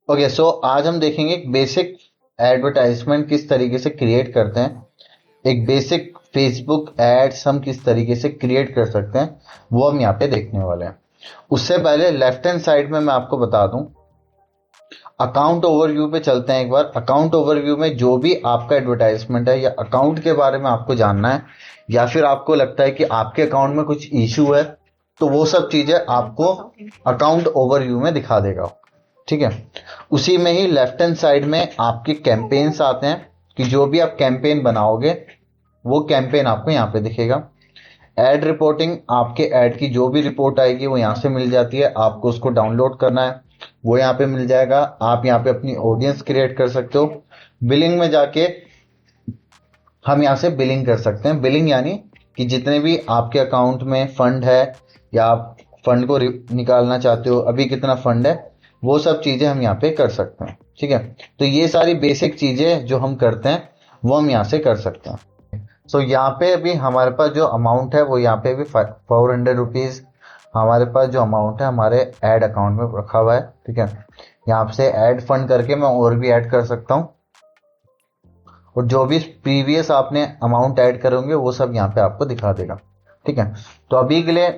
Okay, सो आज हम देखेंगे एक बेसिक एडवर्टाइजमेंट किस तरीके से क्रिएट करते हैं। एक बेसिक फेसबुक एड्स हम किस तरीके से क्रिएट कर सकते हैं, वो हम यहाँ पे देखने वाले हैं। उससे पहले लेफ्ट हैंड साइड में मैं आपको बता दूं, अकाउंट ओवरव्यू पे चलते हैं एक बार। अकाउंट ओवरव्यू में जो भी आपका एडवर्टाइजमेंट है या अकाउंट के बारे में आपको जानना है, या फिर आपको लगता है कि आपके अकाउंट में कुछ इशू है, तो वो सब चीजें आपको अकाउंट ओवरव्यू में दिखा देगा। ठीक है। उसी में ही लेफ्ट हैंड साइड में आपके कैंपेन्स आते हैं, कि जो भी आप कैंपेन बनाओगे वो कैंपेन आपको यहाँ पे दिखेगा। एड रिपोर्टिंग, आपके एड की जो भी रिपोर्ट आएगी वो यहाँ से मिल जाती है। आपको उसको डाउनलोड करना है, वो यहाँ पे मिल जाएगा। आप यहाँ पे अपनी ऑडियंस क्रिएट कर सकते हो। बिलिंग में जाके हम यहाँ से बिलिंग कर सकते हैं। बिलिंग यानी कि जितने भी आपके अकाउंट में फंड है, या आप फंड को निकालना चाहते हो, अभी कितना फंड है, वो सब चीजें हम यहाँ पे कर सकते हैं। ठीक है। तो ये सारी बेसिक चीजें जो हम करते हैं वो हम यहाँ से कर सकते हैं। सो यहाँ पे अभी हमारे पास जो अमाउंट है वो यहाँ पे भी 400 रुपीज हमारे पास जो अमाउंट है हमारे ऐड अकाउंट में रखा हुआ है। ठीक है। यहाँ से ऐड फंड करके मैं और भी ऐड कर सकता हूँ, और जो भी प्रीवियस आपने अमाउंट ऐड करोगे वो सब यहाँ पे आपको दिखा देगा। ठीक है। तो अभी के लिए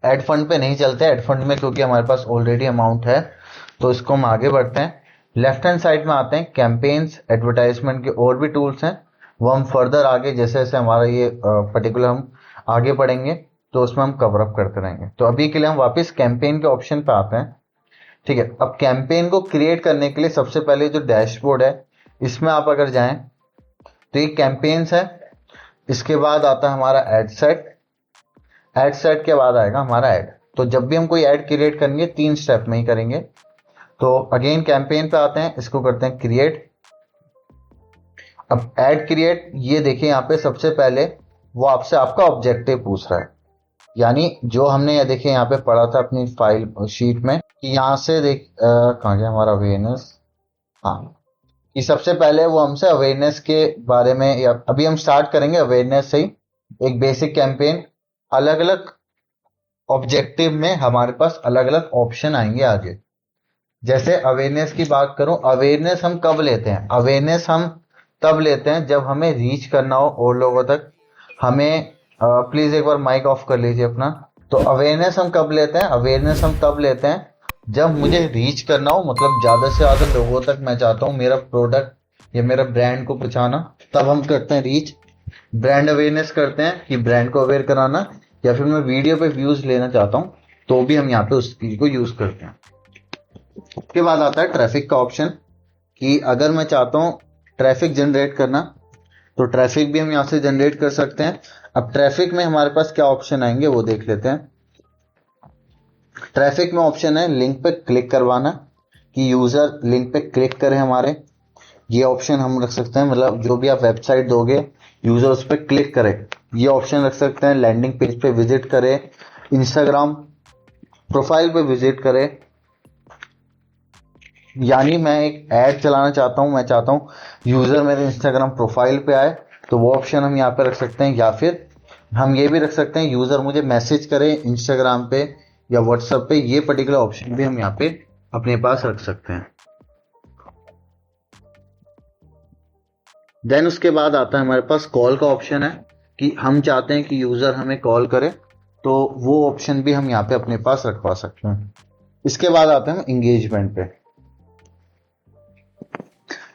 ऐड फंड पे नहीं चलते, ऐड फंड में क्योंकि हमारे पास ऑलरेडी अमाउंट है, तो इसको हम आगे बढ़ते हैं। लेफ्ट हैंड साइड में आते हैं, कैंपेन्स एडवर्टाइजमेंट के और भी टूल्स हैं, वो हम फर्दर आगे जैसे जैसे हमारा ये पर्टिकुलर हम आगे बढ़ेंगे तो उसमें हम कवर अप करते रहेंगे। तो अभी के लिए हम वापस कैंपेन के ऑप्शन पे आते हैं। ठीक है। अब कैंपेन को क्रिएट करने के लिए सबसे पहले जो डैशबोर्ड है, इसमें आप अगर जाएं तो ये कैंपेन्स है। इसके बाद आता है हमारा एड सेट। एड सेट के बाद आएगा हमारा ऐड। तो जब भी हम कोई ऐड क्रिएट करेंगे 3 स्टेप में ही करेंगे। तो अगेन कैंपेन पे आते हैं, इसको करते हैं क्रिएट। अब ऐड क्रिएट, ये देखिए यहाँ पे सबसे पहले वो आपसे आपका ऑब्जेक्टिव पूछ रहा है। यानी जो हमने ये देखिए यहाँ पे पढ़ा था अपनी फाइल शीट में, कि यहाँ से देख कहाँ गया हमारा अवेयरनेस। हाँ, कि सबसे पहले वो हमसे अवेयरनेस के बारे में, या अभी हम स्टार्ट करेंगे अवेयरनेस से ही। एक बेसिक कैंपेन, अलग अलग ऑब्जेक्टिव में हमारे पास अलग अलग ऑप्शन आएंगे आगे। जैसे अवेयरनेस की बात करूं, अवेयरनेस हम कब लेते हैं? अवेयरनेस हम तब लेते हैं जब हमें रीच करना हो और लोगों तक। हमें प्लीज एक बार माइक ऑफ कर लीजिए अपना। तो अवेयरनेस हम कब लेते हैं? अवेयरनेस हम तब लेते हैं जब मुझे रीच करना हो, मतलब ज्यादा से ज्यादा लोगों तक मैं चाहता हूँ मेरा प्रोडक्ट या मेरा ब्रांड को पहुंचाना, तब हम करते हैं रीच। ब्रांड अवेयरनेस करते हैं कि ब्रांड को अवेयर कराना, या फिर मैं वीडियो पे व्यूज लेना चाहता हूँ, तो भी हम यहाँ पे उस चीज को यूज करते हैं। उसके बाद आता है ट्रैफिक का ऑप्शन, कि अगर मैं चाहता हूँ ट्रैफिक जनरेट करना, तो ट्रैफिक भी हम यहाँ से जनरेट कर सकते हैं। अब ट्रैफिक में हमारे पास क्या ऑप्शन आएंगे वो देख लेते हैं। ट्रैफिक में ऑप्शन है लिंक पे क्लिक करवाना, कि यूजर लिंक पे क्लिक करे हमारे। ये ऑप्शन हम रख सकते हैं, मतलब जो भी आप वेबसाइट दोगे यूजर उस पर क्लिक करे, ये ऑप्शन रख सकते हैं। लैंडिंग पेज पे विजिट करे, इंस्टाग्राम प्रोफाइल पे विजिट करे। यानी मैं एक ऐड चलाना चाहता हूं, मैं चाहता हूं यूजर मेरे इंस्टाग्राम प्रोफाइल पे आए, तो वो ऑप्शन हम यहाँ पे रख सकते हैं। या फिर हम ये भी रख सकते हैं यूजर मुझे मैसेज करे इंस्टाग्राम पे या व्हाट्सएप पे, ये पर्टिकुलर ऑप्शन भी हम यहाँ पे अपने पास रख सकते हैं। देन उसके बाद आता है हमारे पास कॉल का ऑप्शन है, कि हम चाहते हैं कि यूजर हमें कॉल करे, तो वो ऑप्शन भी हम यहाँ पे अपने पास रखवा सकते हैं। इसके बाद आते हैं हम इंगेजमेंट पे।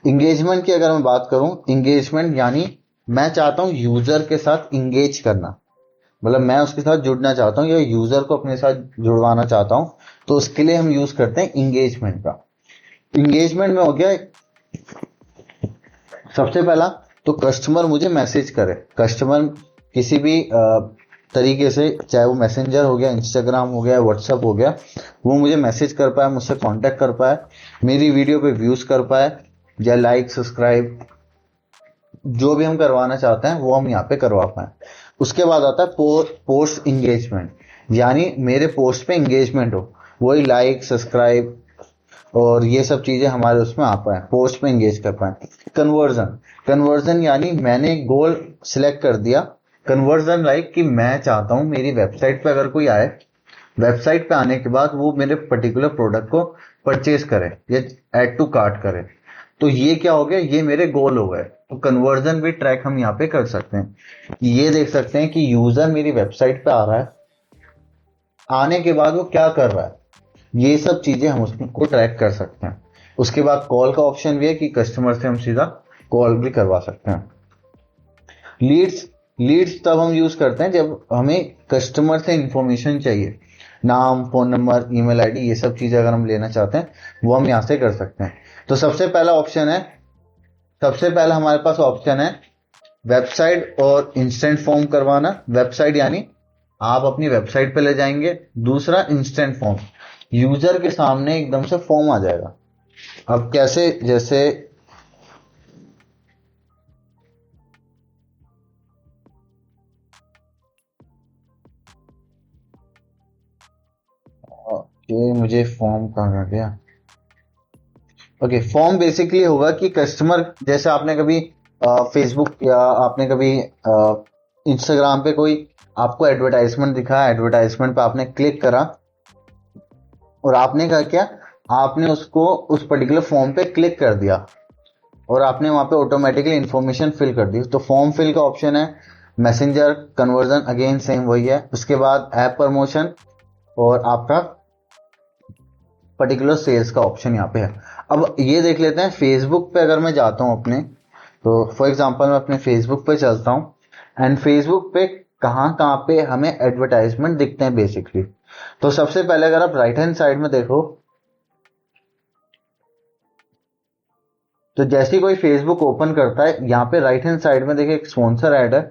इंगेजमेंट की अगर मैं बात करूं, इंगेजमेंट यानी मैं चाहता हूं यूजर के साथ इंगेज करना, मतलब मैं उसके साथ जुड़ना चाहता हूं या यूजर को अपने साथ जुड़वाना चाहता हूं, तो उसके लिए हम यूज करते हैं इंगेजमेंट का। इंगेजमेंट में हो गया सबसे पहला, तो कस्टमर मुझे मैसेज करे। कस्टमर किसी भी तरीके से, चाहे वो मैसेंजर हो गया, इंस्टाग्राम हो गया, व्हाट्सएप हो गया, वो मुझे मैसेज कर पाए, मुझसे कांटेक्ट कर पाए, मेरी वीडियो पे व्यूज कर पाए, या लाइक सब्सक्राइब जो भी हम करवाना चाहते हैं वो हम यहाँ पे करवा पाए। उसके बाद आता है पोस्ट इंगेजमेंट, यानी मेरे पोस्ट पे इंगेजमेंट हो, वही लाइक सब्सक्राइब और ये सब चीजें हमारे उसमें आ पाए, पोस्ट में एंगेज कर पाए। कन्वर्जन, कन्वर्जन यानी मैंने गोल सिलेक्ट कर दिया। कन्वर्जन लाइक कि मैं चाहता हूं मेरी वेबसाइट पे अगर कोई आए, वेबसाइट पे आने के बाद वो मेरे पर्टिकुलर प्रोडक्ट को परचेज करे या ऐड टू कार्ट करे, तो ये क्या हो गया, ये मेरे गोल हो गए। तो कन्वर्जन भी ट्रैक हम यहाँ पे कर सकते हैं। ये देख सकते हैं कि यूजर मेरी वेबसाइट पे आ रहा है, आने के बाद वो क्या कर रहा है, ये सब चीजें हम उसको ट्रैक कर सकते हैं। उसके बाद कॉल का ऑप्शन भी है कि कस्टमर से हम सीधा कॉल भी करवा सकते हैं। लीड्स, लीड्स तब हम यूज करते हैं जब हमें कस्टमर से इंफॉर्मेशन चाहिए, नाम, फोन नंबर, ईमेल आईडी, ये सब चीजें अगर हम लेना चाहते हैं वो हम यहाँ से कर सकते हैं। तो सबसे पहला ऑप्शन है, सबसे पहला हमारे पास ऑप्शन है वेबसाइट और इंस्टेंट फॉर्म करवाना। वेबसाइट यानी आप अपनी वेबसाइट पे ले जाएंगे। दूसरा इंस्टेंट फॉर्म, यूजर के सामने एकदम से फॉर्म आ जाएगा। अब कैसे, जैसे ओके, मुझे फॉर्म कहाँ आ गया। ओके, फॉर्म बेसिकली होगा कि कस्टमर, जैसे आपने कभी फेसबुक या आपने कभी इंस्टाग्राम पे कोई आपको एडवर्टाइजमेंट दिखा, एडवर्टाइजमेंट पे आपने क्लिक करा और आपने क्या किया, आपने उसको उस पर्टिकुलर फॉर्म पे क्लिक कर दिया और आपने वहां पे ऑटोमेटिकली इंफॉर्मेशन फिल कर दी। तो फॉर्म फिल का ऑप्शन है। मैसेंजर कन्वर्जन अगेन सेम वही है। उसके बाद ऐप प्रमोशन और आपका पर्टिकुलर सेल्स का ऑप्शन यहाँ पे है। अब ये देख लेते हैं फेसबुक पे अगर मैं जाता हूँ अपने, तो फॉर एग्जांपल मैं अपने फेसबुक पे चलता हूँ एंड फेसबुक पे कहाँ कहाँ पे हमें एडवर्टाइजमेंट दिखते हैं बेसिकली। तो सबसे पहले अगर आप राइट हैंड साइड में देखो, तो जैसे ही कोई फेसबुक ओपन करता है, यहाँ पे राइट हैंड साइड में देखिए एक स्पॉन्सर ऐड है।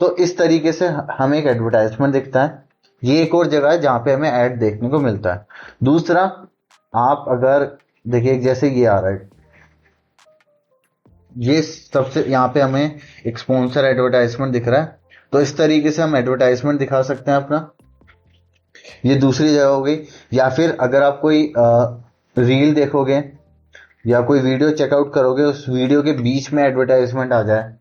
तो इस तरीके से हमें एक एडवर्टाइजमेंट दिखता है। ये एक और जगह है जहाँ पे हमें ऐड देखने को मिलता है। दूसरा, आप अगर देखिए जैसे ये आ रहा है, ये सबसे यहाँ पे हमें एक स्पॉन्सर एडवर्टाइजमेंट दिख रहा है। तो इस तरीके से हम एडवर्टाइजमेंट दिखा सकते हैं अपना। ये दूसरी जगह हो गई। या फिर अगर आप कोई रील देखोगे या कोई वीडियो चेकआउट करोगे, उस वीडियो के बीच में एडवर्टाइजमेंट आ जाए,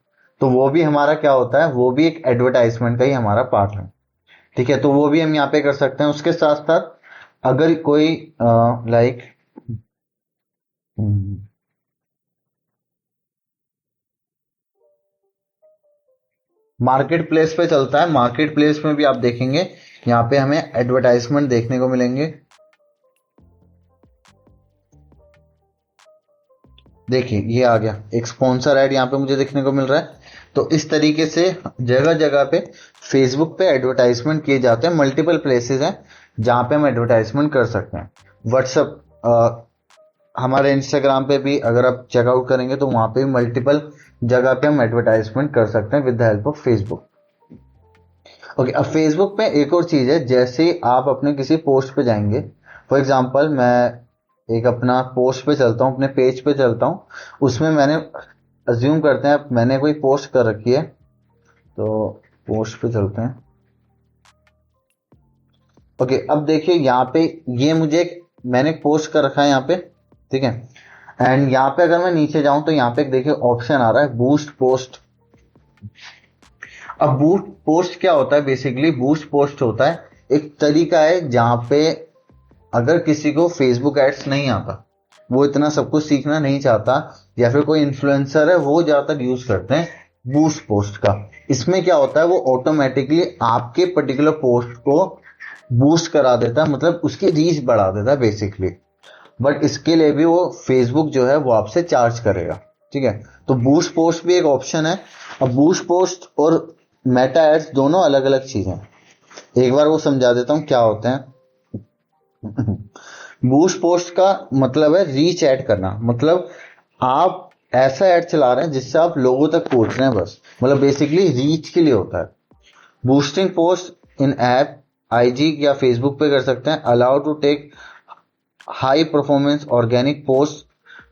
तो वो भी हमारा क्या होता है, वो भी एक एडवर्टाइजमेंट का ही हमारा पार्ट है। ठीक है, तो वो भी हम यहाँ पे कर सकते हैं। उसके साथ साथ अगर कोई लाइक मार्केट प्लेस पे चलता है, मार्केट प्लेस में भी आप देखेंगे यहाँ पे हमें एडवर्टाइजमेंट देखने को मिलेंगे। देखिए ये आ गया, एक स्पॉन्सर ऐड यहाँ पे मुझे देखने को मिल रहा है। तो इस तरीके से जगह जगह पे फेसबुक पे एडवर्टाइजमेंट किए जाते हैं। मल्टीपल प्लेसेस हैं जहाँ पे हम एडवर्टाइजमेंट कर सकते हैं। व्हाट्सअप, हमारे इंस्टाग्राम पे भी अगर आप चेकआउट करेंगे तो वहां पे मल्टीपल जगह पे हम एडवर्टाइजमेंट कर सकते हैं with the help of Facebook. Okay, अब फेसबुक पे एक और चीज है, जैसे आप अपने किसी पोस्ट पे जाएंगे, फॉर एग्जांपल मैं एक अपना पोस्ट पे चलता हूँ, अपने पेज पे चलता हूँ, उसमें मैंने अज्यूम करते हैं मैंने कोई पोस्ट कर रखी है, तो पोस्ट पे चलते हैं। ओके, अब देखिए यहाँ पे ये मुझे मैंने पोस्ट कर रखा है यहाँ पे, ठीक है। एंड यहाँ पे अगर मैं नीचे जाऊं तो यहाँ पे देखिए ऑप्शन आ रहा है बूस्ट पोस्ट। अब बूस्ट पोस्ट क्या होता है, बेसिकली बूस्ट पोस्ट होता है एक तरीका है जहां पे अगर किसी को फेसबुक एड्स नहीं आता, वो इतना सब कुछ सीखना नहीं चाहता, या फिर कोई इन्फ्लुएंसर है वो ज्यादातर यूज करते हैं बूस्ट पोस्ट का। इसमें क्या होता है, वो ऑटोमेटिकली आपके पर्टिकुलर पोस्ट को बूस्ट करा देता है, मतलब उसकी रीच बढ़ा देता है बेसिकली। बट इसके लिए भी वो फेसबुक जो है वो आपसे चार्ज करेगा, ठीक है। तो बूस्ट पोस्ट भी एक ऑप्शन है। अब बूस्ट पोस्ट और मेटा एड्स दोनों अलग अलग चीजें हैं। एक बार वो समझा देता हूं क्या होते हैं। बूस्ट पोस्ट का मतलब है रीच ऐड करना, मतलब आप ऐसा ऐड चला रहे हैं जिससे आप लोगों तक पहुंच रहे हैं, बस मतलब बेसिकली रीच के लिए होता है। Boosting post in app IG या फेसबुक पे कर सकते हैं। Allow to take high performance organic post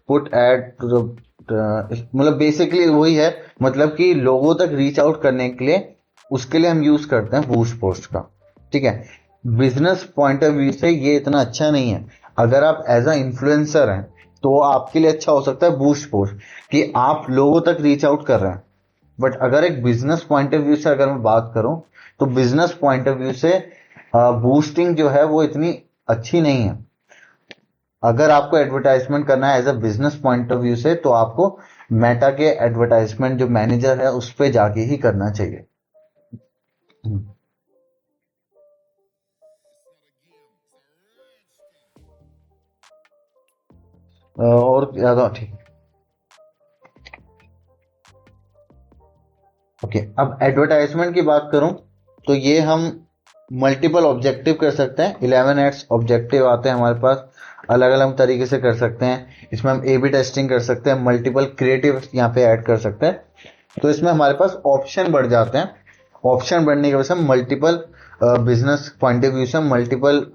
put ad to the, मतलब बेसिकली वही है, मतलब कि लोगों तक रीच आउट करने के लिए उसके लिए हम यूज करते हैं बूस्ट पोस्ट का, ठीक है। बिजनेस पॉइंट ऑफ व्यू से ये इतना अच्छा नहीं है। अगर आप एज अ इन्फ्लुएंसर हैं तो आपके लिए अच्छा हो सकता है बूस्ट पोस्ट, कि आप लोगों तक रीच आउट कर रहे हैं। बट अगर एक बिजनेस पॉइंट ऑफ व्यू से अगर मैं बात करूं, तो बिजनेस पॉइंट ऑफ व्यू से बूस्टिंग जो है वो इतनी अच्छी नहीं है। अगर आपको एडवर्टाइजमेंट करना है as a business point of view से, तो आपको मेटा के एडवर्टाइजमेंट जो मैनेजर है उस पे जाके ही करना चाहिए। और ज्यादा ठीक। ओके, अब एडवर्टाइजमेंट की बात करूं तो ये हम मल्टीपल ऑब्जेक्टिव कर सकते हैं। 11 एड्स ऑब्जेक्टिव आते हैं हमारे पास, अलग अलग तरीके से कर सकते हैं। इसमें हम ए बी टेस्टिंग कर सकते हैं, मल्टीपल क्रिएटिव यहाँ पे ऐड कर सकते हैं। तो इसमें हमारे पास ऑप्शन बढ़ जाते हैं। ऑप्शन बढ़ने की वजह से हम multiple business point of view से मल्टीपल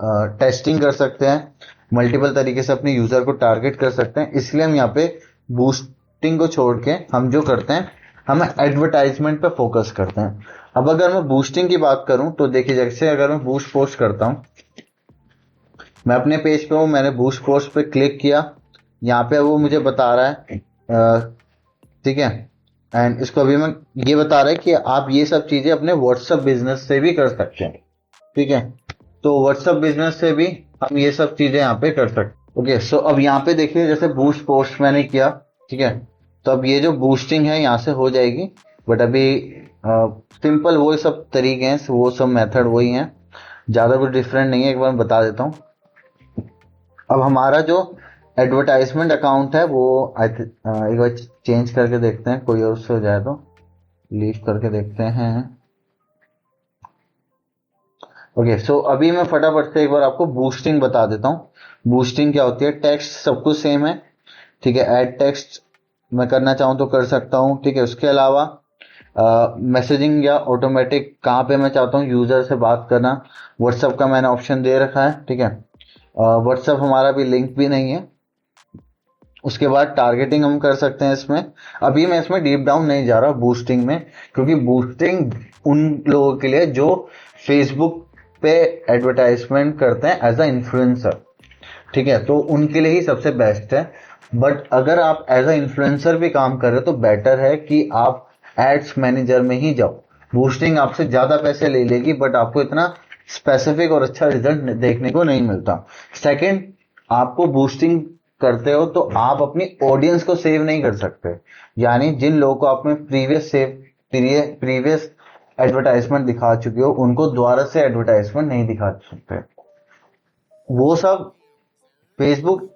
टेस्टिंग कर सकते हैं, मल्टीपल तरीके से अपने यूजर को टारगेट कर सकते हैं। इसलिए हम यहाँ पे बूस्टिंग को छोड़ के हम जो करते हैं, हम एडवर्टाइजमेंट पे फोकस करते हैं। अब अगर मैं बूस्टिंग की बात करूं तो देखिए, जैसे अगर मैं बूस्ट पोस्ट करता हूं, मैं अपने पेज पे हूं, मैंने बूस्ट पोस्ट पे क्लिक किया, यहाँ पे वो मुझे बता रहा है, ठीक है, एंड इसको अभी मैं ये बता रहा है कि आप ये सब चीजें अपने व्हाट्सएप बिजनेस से भी कर सकते हैं। ठीक है, तो व्हाट्सएप बिजनेस से भी हम ये सब चीजें यहाँ पे कर सकते हैं। ओके, सो अब यहाँ पे देखिए, जैसे बूस्ट पोस्ट मैंने किया, ठीक है, तो अब ये जो बूस्टिंग है यहाँ से हो जाएगी। बट अभी सिंपल वो सब तरीके हैं, वो सब मेथड वही हैं, ज्यादा कुछ डिफरेंट नहीं है। एक बार मैं बता देता हूँ। अब हमारा जो एडवर्टाइजमेंट अकाउंट है वो एक बार चेंज करके देखते हैं, कोई और से हो जाए तो लीव करके देखते हैं। ओके, सो अभी मैं फटाफट से एक बार आपको बूस्टिंग बता देता हूँ। बूस्टिंग क्या होती है? टेक्स्ट सब कुछ सेम है, ठीक है, ऐड टेक्स्ट मैं करना चाहूँ तो कर सकता हूँ, ठीक है। उसके अलावा मैसेजिंग या ऑटोमेटिक कहाँ पे मैं चाहता हूँ यूजर से बात करना, व्हाट्सएप का मैंने ऑप्शन दे रखा है, ठीक है। व्हाट्सएप हमारा भी लिंक भी नहीं है। उसके बाद टारगेटिंग हम कर सकते हैं इसमें। अभी मैं इसमें डीप डाउन नहीं जा रहा बूस्टिंग में, क्योंकि बूस्टिंग उन लोगों के लिए जो फेसबुक पे एडवर्टाइजमेंट करते हैं एज अ इन्फ्लुएंसर, ठीक है, तो उनके लिए ही सबसे बेस्ट है। बट अगर आप एज अ इन्फ्लुएंसर भी काम कर रहे हो तो बेटर है कि आप एड्स मैनेजर में ही जाओ। बूस्टिंग आपसे ज्यादा पैसे ले लेगी, बट आपको इतना स्पेसिफिक और अच्छा रिजल्ट देखने को नहीं मिलता। सेकंड, आपको बूस्टिंग करते हो तो आप अपनी ऑडियंस को सेव नहीं कर सकते, यानी जिन लोगों को आपने प्रीवियस एडवर्टाइजमेंट दिखा चुके हो उनको दोबारा से एडवर्टाइजमेंट नहीं दिखा सकते। वो सब फेसबुक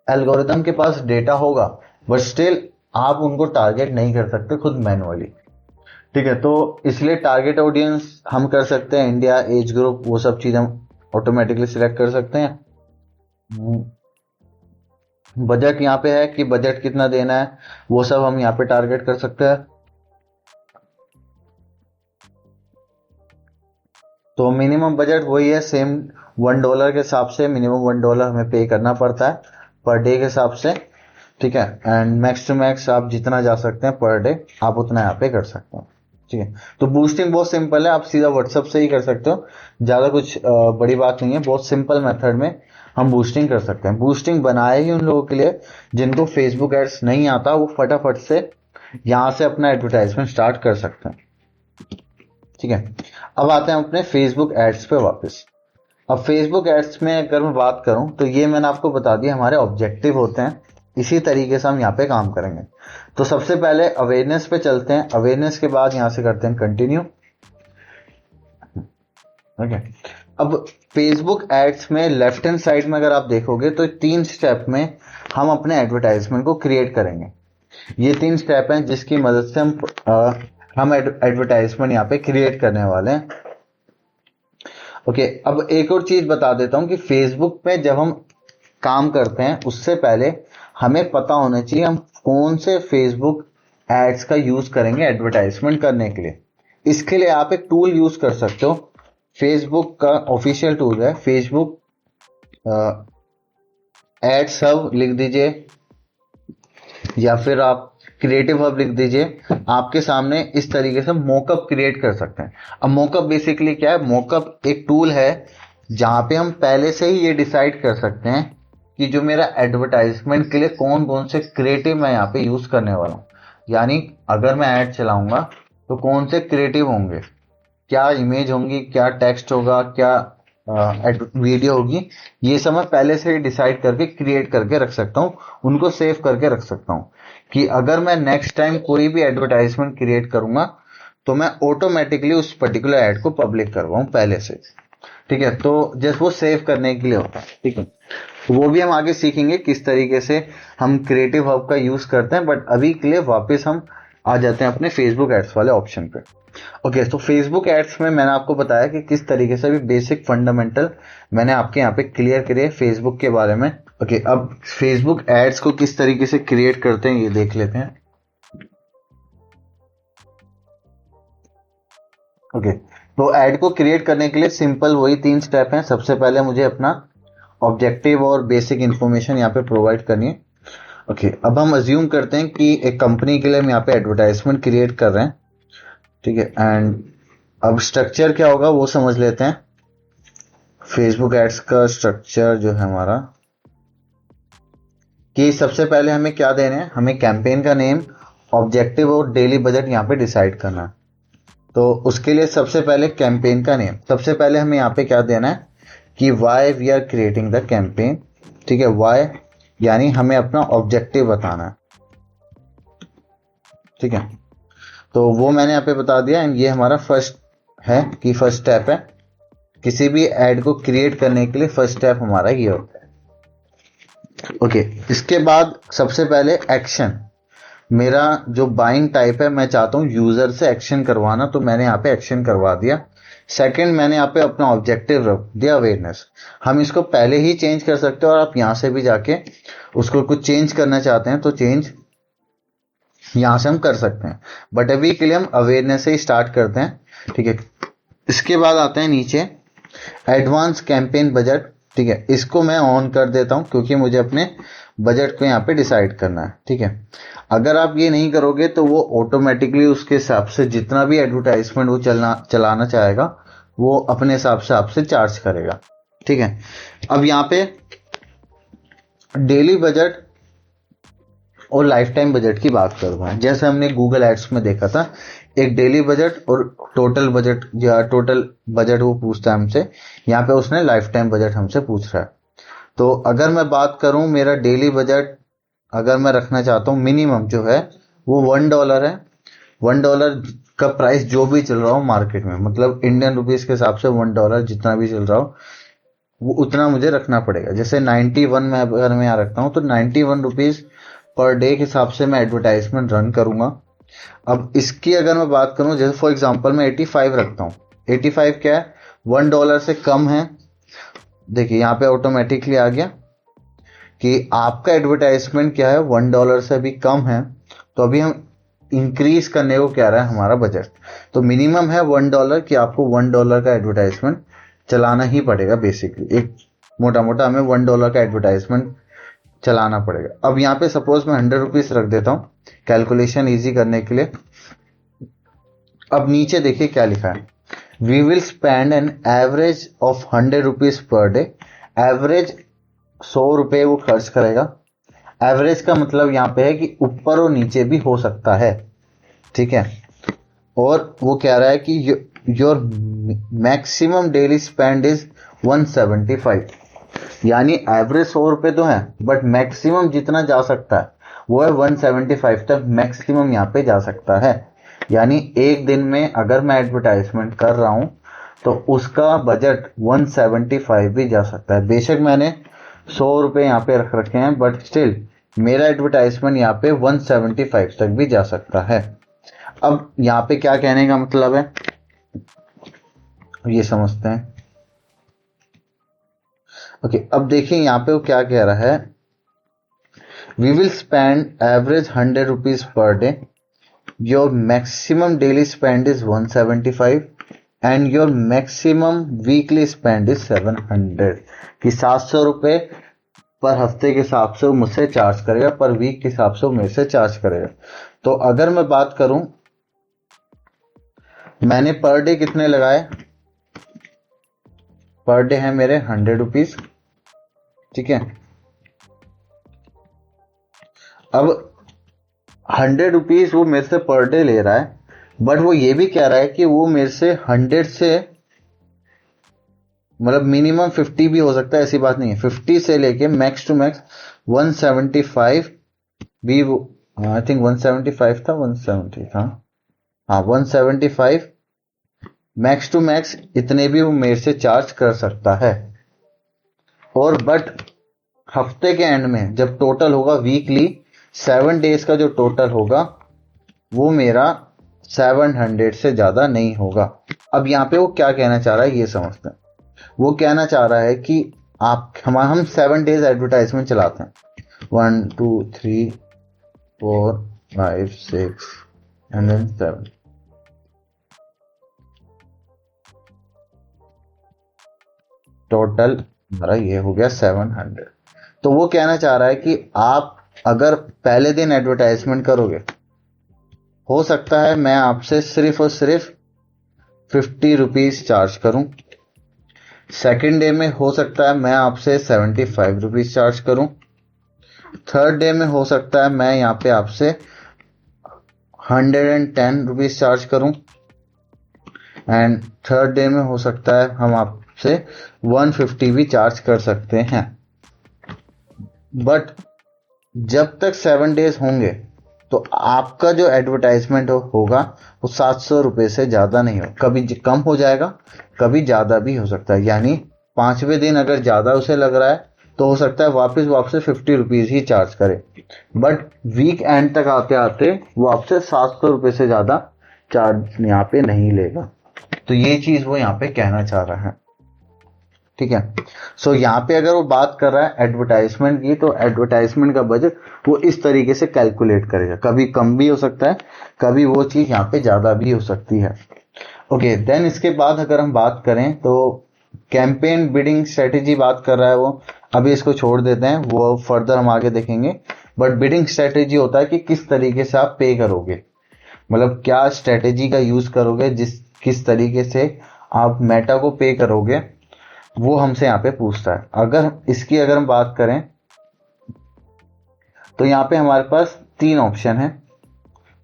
एल्गोरिदम के पास डेटा होगा, बट स्टिल आप उनको टारगेट नहीं कर सकते खुद मैनुअली, ठीक है। तो इसलिए टारगेट ऑडियंस हम कर सकते हैं, इंडिया, एज ग्रुप, वो सब चीज हम ऑटोमेटिकली सिलेक्ट कर सकते हैं। बजट यहाँ पे है कि बजट कितना देना है, वो सब हम यहाँ पे टारगेट कर सकते हैं। तो मिनिमम बजट वही है, सेम $1 के हिसाब से मिनिमम $1 हमें पे करना पड़ता है पर डे के हिसाब से, ठीक है। एंड मैक्स टू मैक्स आप जितना जा सकते हैं पर डे, आप उतना यहाँ पे कर सकते हैं, ठीक है। तो बूस्टिंग बहुत सिंपल है, आप सीधा व्हाट्सएप से ही कर सकते हो, ज्यादा कुछ बड़ी बात नहीं है। बहुत सिंपल मेथड में हम बूस्टिंग कर सकते हैं। बूस्टिंग बनाए ही उन लोगों के लिए जिनको फेसबुक एड्स नहीं आता, वो फटाफट से यहाँ से अपना एडवर्टाइजमेंट स्टार्ट कर सकते हैं, ठीक है। अब आते हैं अपने फेसबुक एड्स पे वापस। अब फेसबुक एड्स में अगर मैं बात करूं तो ये मैंने आपको बता दिया हमारे ऑब्जेक्टिव होते हैं, इसी तरीके से हम यहाँ पे काम करेंगे। तो सबसे पहले अवेयरनेस पे चलते हैं, अवेयरनेस के बाद यहाँ से करते हैं कंटिन्यू, ओके। अब फेसबुक एड्स में लेफ्ट हैंड साइड में अगर आप देखोगे तो 3 स्टेप में हम अपने एडवर्टाइजमेंट को क्रिएट करेंगे। ये 3 स्टेप हैं जिसकी मदद से हम एडवर्टाइजमेंट यहाँ पे क्रिएट करने वाले हैं, ओके। अब एक और चीज बता देता हूं कि फेसबुक पे जब हम काम करते हैं उससे पहले हमें पता होना चाहिए हम कौन से फेसबुक एड्स का यूज करेंगे एडवर्टाइजमेंट करने के लिए। इसके लिए आप एक टूल यूज कर सकते हो, फेसबुक का ऑफिशियल टूल है फेसबुक एड्स हब लिख दीजिए, या फिर आप क्रिएटिव हब लिख दीजिए। आपके सामने इस तरीके से मोकअप क्रिएट कर सकते हैं। अब मोकअप बेसिकली क्या है? मोकअप एक टूल है जहां पे हम पहले से ही ये डिसाइड कर सकते हैं कि जो मेरा एडवर्टाइजमेंट के लिए कौन कौन से क्रिएटिव मैं यहाँ पे यूज करने वाला हूँ। यानी अगर मैं ऐड चलाऊंगा तो कौन से क्रिएटिव होंगे, क्या इमेज होंगी, क्या टेक्स्ट होगा, क्या वीडियो होगी, ये सब मैं पहले से ही डिसाइड करके क्रिएट करके रख सकता हूँ, उनको सेव करके रख सकता हूँ कि अगर मैं नेक्स्ट टाइम कोई भी एडवर्टाइजमेंट क्रिएट करूंगा तो मैं ऑटोमेटिकली उस पर्टिकुलर एड को पब्लिक करवाऊं पहले से। ठीक है, तो जस्ट वो सेव करने के लिए होता है। ठीक है, तो वो भी हम आगे सीखेंगे किस तरीके से हम क्रिएटिव हब का यूज करते हैं, बट अभी के लिए वापस हम आ जाते हैं अपने फेसबुक एड्स वाले ऑप्शन पे। ओके, तो फेसबुक एड्स में मैंने आपको बताया कि किस तरीके से भी बेसिक फंडामेंटल मैंने आपके यहाँ पे क्लियर करे फेसबुक के बारे में। ओके, अब फेसबुक एड्स को किस तरीके से क्रिएट करते हैं ये देख लेते हैं। ओके, तो ऐड को क्रिएट करने के लिए सिंपल वही 3 स्टेप हैं। सबसे पहले मुझे अपना ऑब्जेक्टिव और बेसिक इंफॉर्मेशन यहाँ पे प्रोवाइड करनी है। ओके, अब हम अज्यूम करते हैं कि एक कंपनी के लिए हम यहाँ पे एडवर्टाइजमेंट क्रिएट कर रहे हैं। ठीक है, एंड अब स्ट्रक्चर क्या होगा वो समझ लेते हैं। फेसबुक एड्स का स्ट्रक्चर जो है हमारा, कि सबसे पहले हमें क्या देना है, हमें कैंपेन का नेम, ऑब्जेक्टिव और डेली बजट यहाँ पे डिसाइड करना है। तो उसके लिए सबसे पहले कैंपेन का नेम, सबसे पहले हमें यहाँ पे क्या देना है कि why we are creating the campaign. ठीक है, वाई यानी हमें अपना ऑब्जेक्टिव बताना है। ठीक है, तो वो मैंने यहाँ पे बता दिया, एंड ये हमारा फर्स्ट है कि फर्स्ट स्टेप है किसी भी एड को क्रिएट करने के लिए। फर्स्ट स्टेप हमारा ये होता है। ओके, इसके बाद सबसे पहले एक्शन, मेरा जो बाइंग टाइप है मैं चाहता हूँ यूजर से एक्शन करवाना, तो मैंने यहाँ पे एक्शन करवा दिया। सेकंड, मैंने यहाँ पे अपना ऑब्जेक्टिव रख दिया अवेयरनेस। हम इसको पहले ही चेंज कर सकते हैं और आप यहाँ से भी जाके उसको कुछ चेंज करना चाहते हैं तो चेंज यहाँ से हम कर सकते हैं, बट अभी के लिए हम अवेयरनेस से ही स्टार्ट करते हैं। ठीक है, इसके बाद आते हैं नीचे एडवांस कैंपेन बजट। ठीक है, इसको मैं ऑन कर देता हूं क्योंकि मुझे अपने बजट को यहाँ पे डिसाइड करना है। ठीक है, अगर आप ये नहीं करोगे तो वो ऑटोमेटिकली उसके हिसाब से जितना भी एडवर्टाइजमेंट वो चलाना चाहेगा वो अपने हिसाब से आपसे चार्ज करेगा। ठीक है, अब यहाँ पे डेली बजट और लाइफ टाइम बजट की बात करूंगा। जैसे हमने गूगल एड्स में देखा था, एक डेली बजट और टोटल बजट, या टोटल बजट वो पूछता है हमसे, यहाँ पे उसने लाइफ टाइम बजट हमसे पूछ रहा है। तो अगर मैं बात करूं मेरा डेली बजट अगर मैं रखना चाहता हूं, मिनिमम जो है वो $1 है। $1 का प्राइस जो भी चल रहा हो मार्केट में, मतलब इंडियन रुपीज के हिसाब से $1 जितना भी चल रहा हो वो उतना मुझे रखना पड़ेगा। जैसे 91 में अगर मैं यहाँ रखता हूँ तो 91 रुपीज पर डे के हिसाब से मैं एडवर्टाइजमेंट रन करूंगा। अब इसकी अगर मैं बात करूं, जैसे फॉर एग्जांपल मैं 85 रखता हूं। 85 क्या है, $1 से कम है। देखिए यहाँ पे ऑटोमेटिकली आ गया कि आपका एडवर्टाइजमेंट क्या है, $1 से अभी कम है, तो अभी हम इंक्रीज करने को क्या रहा है हमारा बजट। तो मिनिमम है $1 कि आपको $1 का एडवर्टाइजमेंट चलाना ही पड़ेगा। बेसिकली एक मोटा मोटा हमें $1 का एडवर्टाइजमेंट चलाना पड़ेगा। अब यहाँ पे सपोज मैं 100 रुपीज रख देता हूँ कैलकुलेशन इजी करने के लिए। अब नीचे देखिए क्या लिखा है, we will spend an average of 100 rupees per day. Average 100 रुपए वो खर्च करेगा। एवरेज का मतलब यहाँ पे है कि ऊपर और नीचे भी हो सकता है। ठीक है, और वो कह रहा है कि your maximum daily spend is 175, यानी एवरेज 100 रुपए तो है बट मैक्सिमम जितना जा सकता है वो है 175 तक मैक्सिमम यहाँ पे जा सकता है। यानी एक दिन में अगर मैं एडवर्टाइजमेंट कर रहा हूं तो उसका बजट 175 भी जा सकता है। बेशक मैंने 100 रुपए यहाँ पे रख रखे हैं बट स्टिल मेरा एडवर्टाइजमेंट यहाँ पे 175 तक भी जा सकता है। अब यहाँ पे क्या कहने का मतलब है ये समझते हैं। ओके, अब देखिए यहाँ पे वो क्या कह रहा है, we will spend average 100 rupees per day, your maximum daily spend is 175 and your maximum weekly spend is 700, कि 700 रुपए पर हफ्ते के हिसाब से वो मुझसे चार्ज करेगा, पर वीक के हिसाब से वो मेरे से चार्ज करेगा। तो अगर मैं बात करूं, मैंने पर डे कितने लगाए, पर डे है मेरे 100 रुपीज। ठीक है, अब 100 रुपीज वो मेरे से पर डे ले रहा है, बट वो ये भी कह रहा है कि वो मेरे से 100 से मतलब मिनिमम 50 भी हो सकता है, ऐसी बात नहीं है। 50 से लेके मैक्स टू मैक्स 175 भी, आई थिंक 175 था, 170 था, हाँ 175 मैक्स टू मैक्स इतने भी वो मेरे से चार्ज कर सकता है। और बट हफ्ते के एंड में जब टोटल होगा वीकली 7 डेज का जो टोटल होगा वो मेरा 700 से ज्यादा नहीं होगा। अब यहाँ पे वो क्या कहना चाह रहा है ये समझते हैं। वो कहना चाह रहा है कि हम 7 डेज एडवर्टाइजमेंट चलाते हैं, 1 2 3 4 5 6 एंड देन 7, टोटल हमारा ये हो गया 700। तो वो कहना चाह रहा है कि आप अगर पहले दिन एडवर्टाइजमेंट करोगे, हो सकता है मैं आपसे सिर्फ और सिर्फ 50 रुपीज चार्ज करूं। सेकेंड डे में हो सकता है मैं आपसे 75 रुपीज चार्ज करूं। थर्ड डे में हो सकता है मैं यहाँ पे आपसे 110 रुपीज चार्ज करूं। एंड थर्ड डे में हो सकता है हम आपसे 150 भी चार्ज कर सकते हैं। बट जब तक 7 डेज होंगे तो आपका जो एडवर्टाइजमेंट होगा वो 700 रुपये से ज्यादा नहीं हो, कभी कम हो जाएगा, कभी ज्यादा भी हो सकता है। यानी 5वें दिन अगर ज्यादा उसे लग रहा है तो हो सकता है वापस वो आपसे 50 रुपीज ही चार्ज करे। बट वीक एंड तक आते आते वो आपसे 700 रुपये से ज्यादा चार्ज यहाँ पे नहीं लेगा। तो ये चीज वो यहाँ पे कहना चाह रहा है। ठीक है। सो यहाँ पे अगर वो बात कर रहा है एडवर्टाइजमेंट की, तो एडवर्टाइजमेंट का बजट वो इस तरीके से कैलकुलेट करेगा, कभी कम भी हो सकता है, कभी वो चीज यहाँ पे ज्यादा भी हो सकती है। ओके, देन इसके बाद अगर हम बात करें तो कैंपेन बिडिंग स्ट्रेटेजी बात कर रहा है वो। अभी इसको छोड़ देते हैं, वो फर्दर हम आगे देखेंगे। बट बिडिंग स्ट्रेटेजी होता है कि किस तरीके से आप पे करोगे, मतलब क्या स्ट्रेटेजी का यूज करोगे, किस तरीके से आप मेटा को पे करोगे, वो हमसे यहाँ पे पूछता है। अगर हम बात करें तो यहाँ पे हमारे पास 3 ऑप्शन है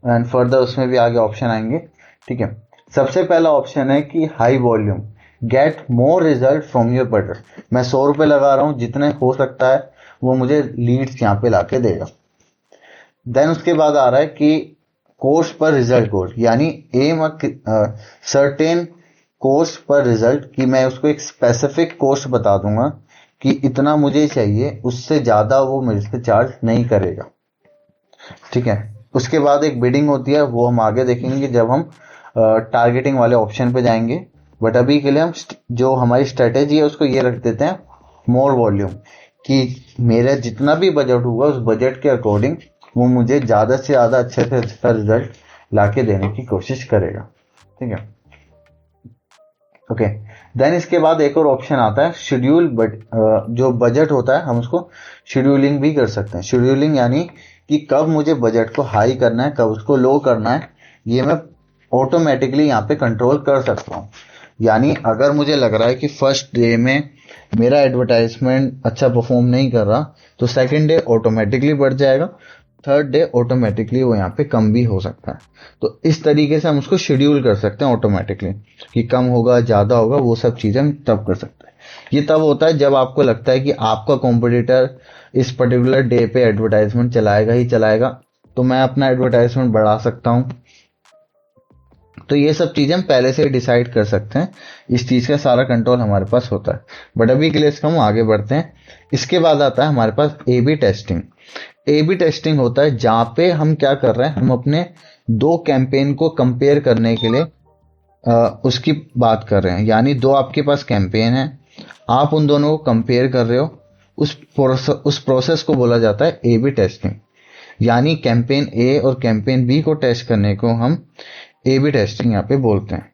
एंड फर्दर उसमें भी आगे ऑप्शन आएंगे। ठीक है। सबसे पहला ऑप्शन है कि high volume get more result from your budget. मैं 100 रुपए लगा रहा हूं, जितने हो सकता है वो मुझे लीड्स यहाँ पे लाके देगा। देन उसके बाद आ रहा है कि कोस्ट पर रिजल्ट कोस्ट, यानी एम सर्टेन कोस्ट पर रिजल्ट, कि मैं उसको एक स्पेसिफिक कोस्ट बता दूंगा कि इतना मुझे चाहिए, उससे ज्यादा वो मेरे से चार्ज नहीं करेगा। ठीक है। उसके बाद एक बिडिंग होती है, वो हम आगे देखेंगे जब हम टारगेटिंग वाले ऑप्शन पे जाएंगे। बट अभी के लिए हम जो हमारी स्ट्रेटेजी है उसको ये रख देते हैं मोर वॉल्यूम, कि मेरा जितना भी बजट होगा उस बजट के अकॉर्डिंग वो मुझे ज्यादा से ज्यादा अच्छे से अच्छा रिजल्ट लाके देने की कोशिश करेगा। ठीक है। ओके। देन इसके बाद एक और ऑप्शन आता है शेड्यूल। बट जो बजट होता है हम उसको शेड्यूलिंग भी कर सकते हैं। शेड्यूलिंग यानी कि कब मुझे बजट को हाई करना है, कब उसको लो करना है, ये मैं ऑटोमेटिकली यहाँ पे कंट्रोल कर सकता हूँ। यानी अगर मुझे लग रहा है कि फर्स्ट डे में मेरा एडवर्टाइजमेंट अच्छा परफॉर्म नहीं कर रहा, तो सेकंड डे ऑटोमेटिकली बढ़ जाएगा, थर्ड डे ऑटोमेटिकली वो यहाँ पे कम भी हो सकता है। तो इस तरीके से हम उसको शेड्यूल कर सकते हैं ऑटोमेटिकली, कि कम होगा ज्यादा होगा वो सब चीजें हम तब कर सकते हैं। ये तब होता है जब आपको लगता है कि आपका कॉम्पिटिटर इस पर्टिकुलर डे पे एडवर्टाइजमेंट चलाएगा ही चलाएगा, तो मैं अपना एडवर्टाइजमेंट बढ़ा सकता हूँ। तो ये सब चीजें हम पहले से डिसाइड कर सकते हैं, इस चीज का सारा कंट्रोल हमारे पास होता है। बट अभी के लिए इसको हम आगे बढ़ते हैं। इसके बाद आता है हमारे पास A B testing. A B testing होता है जहां पे हम क्या कर रहे हैं, हम अपने दो कैंपेन को कंपेयर करने के लिए उसकी बात कर रहे हैं। यानी दो आपके पास कैंपेन है, आप उन दोनों को कंपेयर कर रहे हो, उस प्रोसेस को बोला जाता है ए बी टेस्टिंग। यानी कैंपेन ए और कैंपेन बी को टेस्ट करने को हम ए बी टेस्टिंग यहाँ पे बोलते हैं।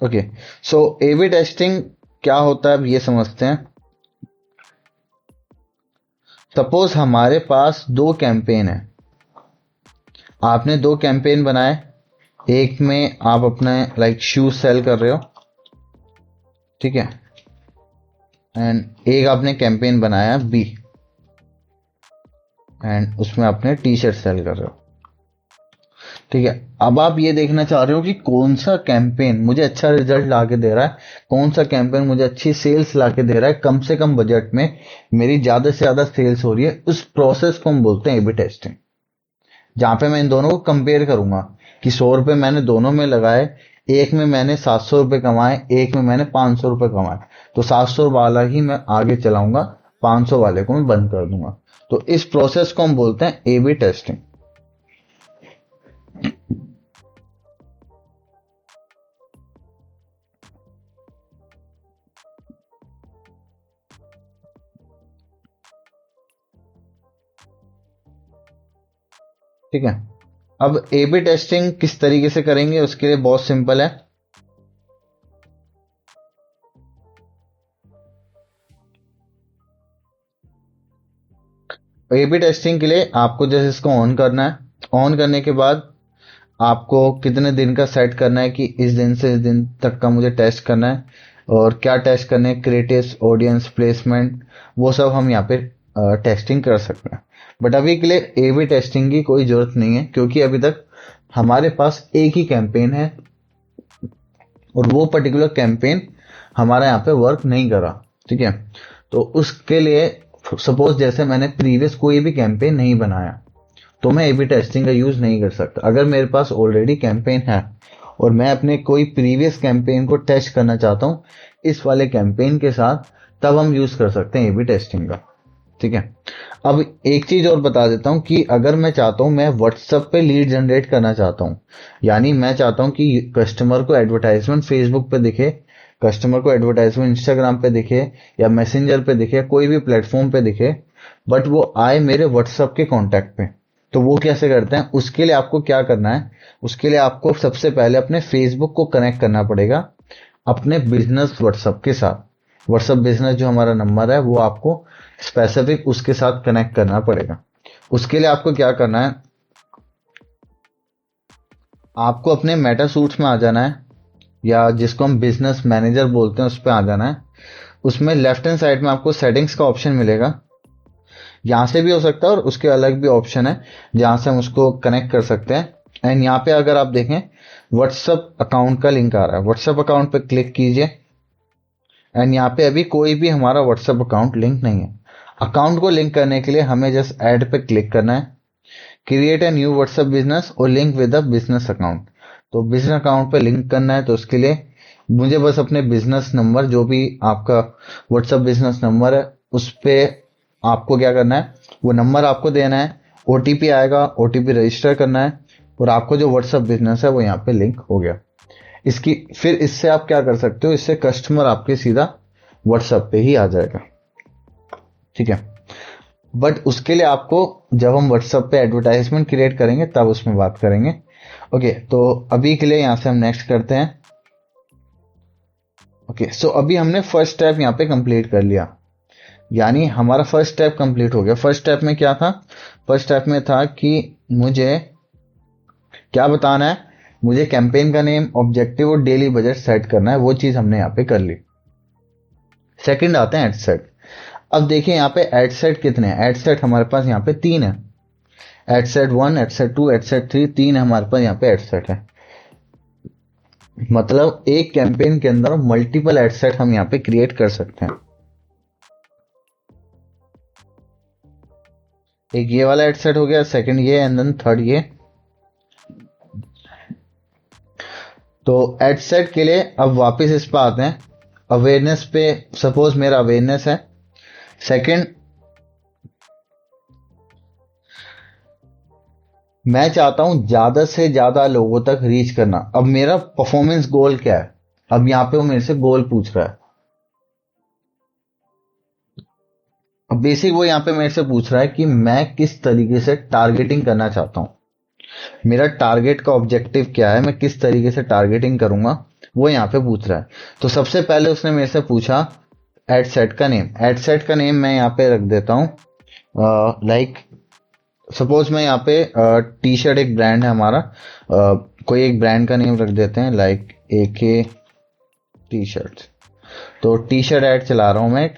Okay. So A B testing क्या होता है अब ये समझते हैं। सपोज हमारे पास दो कैंपेन है, आपने दो कैंपेन बनाए, एक में आप अपने लाइक शूज सेल कर रहे हो, ठीक है, एंड एक आपने कैंपेन बनाया बी, एंड उसमें आपने टी शर्ट सेल कर रहे हो। ठीक है। अब आप ये देखना चाह रहे हो कि कौन सा कैंपेन मुझे अच्छा रिजल्ट ला के दे रहा है, कौन सा कैंपेन मुझे अच्छी सेल्स ला के दे रहा है, कम से कम बजट में मेरी ज्यादा से ज्यादा सेल्स हो रही है। उस प्रोसेस को हम बोलते हैं ए बी टेस्टिंग, जहां पे मैं इन दोनों को कंपेयर करूंगा कि 100 रुपए मैंने दोनों में लगाए, एक में मैंने 700 रुपए कमाए, एक में मैंने 500 रुपए कमाए, तो 700 वाला ही मैं आगे चलाऊंगा, 500 वाले को मैं बंद कर दूंगा। तो इस प्रोसेस को हम बोलते हैं ए बी टेस्टिंग। ठीक है। अब ए बी टेस्टिंग किस तरीके से करेंगे, उसके लिए बहुत सिंपल है। ए बी टेस्टिंग के लिए आपको जैसे इसको ऑन करना है, ऑन करने के बाद आपको कितने दिन का सेट करना है कि इस दिन से इस दिन तक का मुझे टेस्ट करना है, और क्या टेस्ट करने है, क्रिएटिव्स, ऑडियंस, प्लेसमेंट, वो सब हम यहाँ पे टेस्टिंग कर सकते हैं। बट अभी के लिए ए बी टेस्टिंग की कोई जरूरत नहीं है, क्योंकि अभी तक हमारे पास एक ही कैंपेन है और वो पर्टिकुलर कैंपेन हमारा यहाँ पे वर्क नहीं करा। ठीक है। तो उसके लिए सपोज जैसे मैंने प्रीवियस कोई भी कैंपेन नहीं बनाया, तो मैं ए बी टेस्टिंग का यूज नहीं कर सकता। अगर मेरे पास ऑलरेडी कैंपेन है और मैं अपने कोई प्रीवियस कैंपेन को टेस्ट करना चाहता हूँ इस वाले कैंपेन के साथ, तब हम यूज कर सकते हैं ए बी टेस्टिंग का। ठीक है। अब एक चीज और बता देता हूँ कि अगर मैं चाहता हूँ, मैं व्हाट्सएप पे लीड जनरेट करना चाहता हूँ, यानी मैं चाहता हूँ कि कस्टमर को एडवर्टाइजमेंट फेसबुक पे दिखे, कस्टमर को एडवर्टाइजमेंट इंस्टाग्राम पे दिखे, या मैसेंजर पे दिखे, कोई भी प्लेटफॉर्म पे दिखे, बट वो आए मेरे व्हाट्सएप के कॉन्टैक्ट पे, तो वो कैसे करते हैं? उसके लिए आपको क्या करना है, उसके लिए आपको सबसे पहले अपने फेसबुक को कनेक्ट करना पड़ेगा अपने बिजनेस व्हाट्सएप के साथ। व्हाट्सएप बिजनेस जो हमारा नंबर है वो आपको स्पेसिफिक उसके साथ कनेक्ट करना पड़ेगा। उसके लिए आपको क्या करना है, आपको अपने मेटा सूट्स में आ जाना है, या जिसको हम बिजनेस मैनेजर बोलते हैं उस पर आ जाना है। उसमें लेफ्ट हैंड साइड में आपको सेटिंग्स का ऑप्शन मिलेगा, यहाँ से भी हो सकता है और उसके अलग भी ऑप्शन है जहां से हम उसको कनेक्ट कर सकते हैं। एंड यहाँ पे अगर आप देखें व्हाट्सएप अकाउंट का लिंक आ रहा है, व्हाट्सएप अकाउंट पे क्लिक कीजिए। एंड यहाँ पे अभी कोई भी हमारा व्हाट्सएप अकाउंट लिंक नहीं है। अकाउंट को लिंक करने के लिए हमें जस्ट ऐड पे क्लिक करना है, create a new WhatsApp business और link with a business account. तो बिजनेस अकाउंट पे लिंक करना है, तो उसके लिए मुझे बस अपने बिजनेस नंबर, जो भी आपका व्हाट्सएप बिजनेस नंबर है, उस पे आपको क्या करना है, वो नंबर आपको देना है, ओटीपी आएगा, ओटीपी रजिस्टर करना है, और आपको जो व्हाट्सएप बिजनेस है वो यहाँ पे लिंक हो गया। इसकी फिर इससे आप क्या कर सकते हो, इससे कस्टमर आपके सीधा व्हाट्सएप पे ही आ जाएगा। ठीक है। बट उसके लिए आपको, जब हम व्हाट्सएप पे एडवर्टाइजमेंट क्रिएट करेंगे तब उसमें बात करेंगे। ओके, तो अभी के लिए यहाँ से हम नेक्स्ट करते हैं। ओके, सो अभी हमने फर्स्ट स्टेप यहाँ पे कंप्लीट कर लिया, यानी हमारा फर्स्ट स्टेप कंप्लीट हो गया। फर्स्ट स्टेप में क्या था? फर्स्ट स्टेप में था कि मुझे क्या बताना है, मुझे कैंपेन का नेम, ऑब्जेक्टिव और डेली बजट सेट करना है, वो चीज हमने यहाँ पे कर ली। सेकंड आते हैं एड सेट। अब देखिए यहाँ पे एड सेट कितने हैं, एड सेट हमारे पास यहाँ पे 3 है। Ad set 1, ad set 2, ad set 3, 3 हमारे पास यहाँ पे एड सेट है। मतलब एक कैंपेन के अंदर मल्टीपल एड सेट हम यहाँ पे क्रिएट कर सकते हैं। एक ये वाला एड सेट हो गया, सेकंड ये, एंड देन थर्ड ये। तो एड सेट के लिए अब वापस इस पर आते हैं, अवेयरनेस पे। सपोज मेरा अवेयरनेस है। सेकंड, मैं चाहता हूं ज्यादा से ज्यादा लोगों तक रीच करना। अब मेरा परफॉर्मेंस गोल क्या है, अब यहाँ पे वो मेरे से गोल पूछ रहा है। अब बेसिक वो यहाँ पे मेरे से पूछ रहा है कि मैं किस तरीके से टारगेटिंग करना चाहता हूँ, मेरा टारगेट का ऑब्जेक्टिव क्या है, मैं किस तरीके से टारगेटिंग करूंगा, वो यहाँ पे पूछ रहा है। तो सबसे पहले उसने मेरे से पूछा एड सेट का नेम। एड सेट का नेम मैं यहाँ पे रख देता हूँ, लाइक सपोज मैं यहाँ पे टी शर्ट एक ब्रांड है हमारा, कोई एक ब्रांड का नेम रख देते हैं, लाइक AK टी शर्ट। तो टी शर्ट एड चला रहा हूं मैं, एक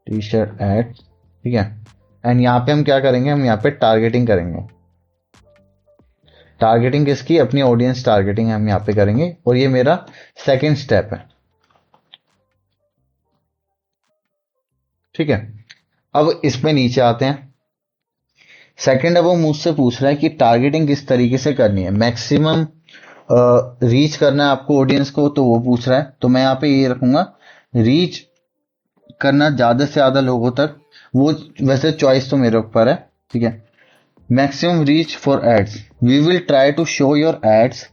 टी शर्ट एड। ठीक है। एंड यहाँ पे हम क्या करेंगे, हम यहाँ पे टारगेटिंग करेंगे। टारगेटिंग किसकी? अपनी ऑडियंस टारगेटिंग हम यहाँ पे करेंगे, और ये मेरा सेकेंड स्टेप है। ठीक है, अब इसमें नीचे आते हैं। सेकंड है वो मुझसे पूछ रहा है कि टारगेटिंग किस तरीके से करनी है, मैक्सिमम रीच करना है आपको ऑडियंस को, तो वो पूछ रहा है। तो मैं यहाँ पे ये रखूंगा, रीच करना ज्यादा से ज्यादा लोगों तक। वो वैसे चॉइस तो मेरे ऊपर है, ठीक है। Maximum reach for ads, we will try to show your ads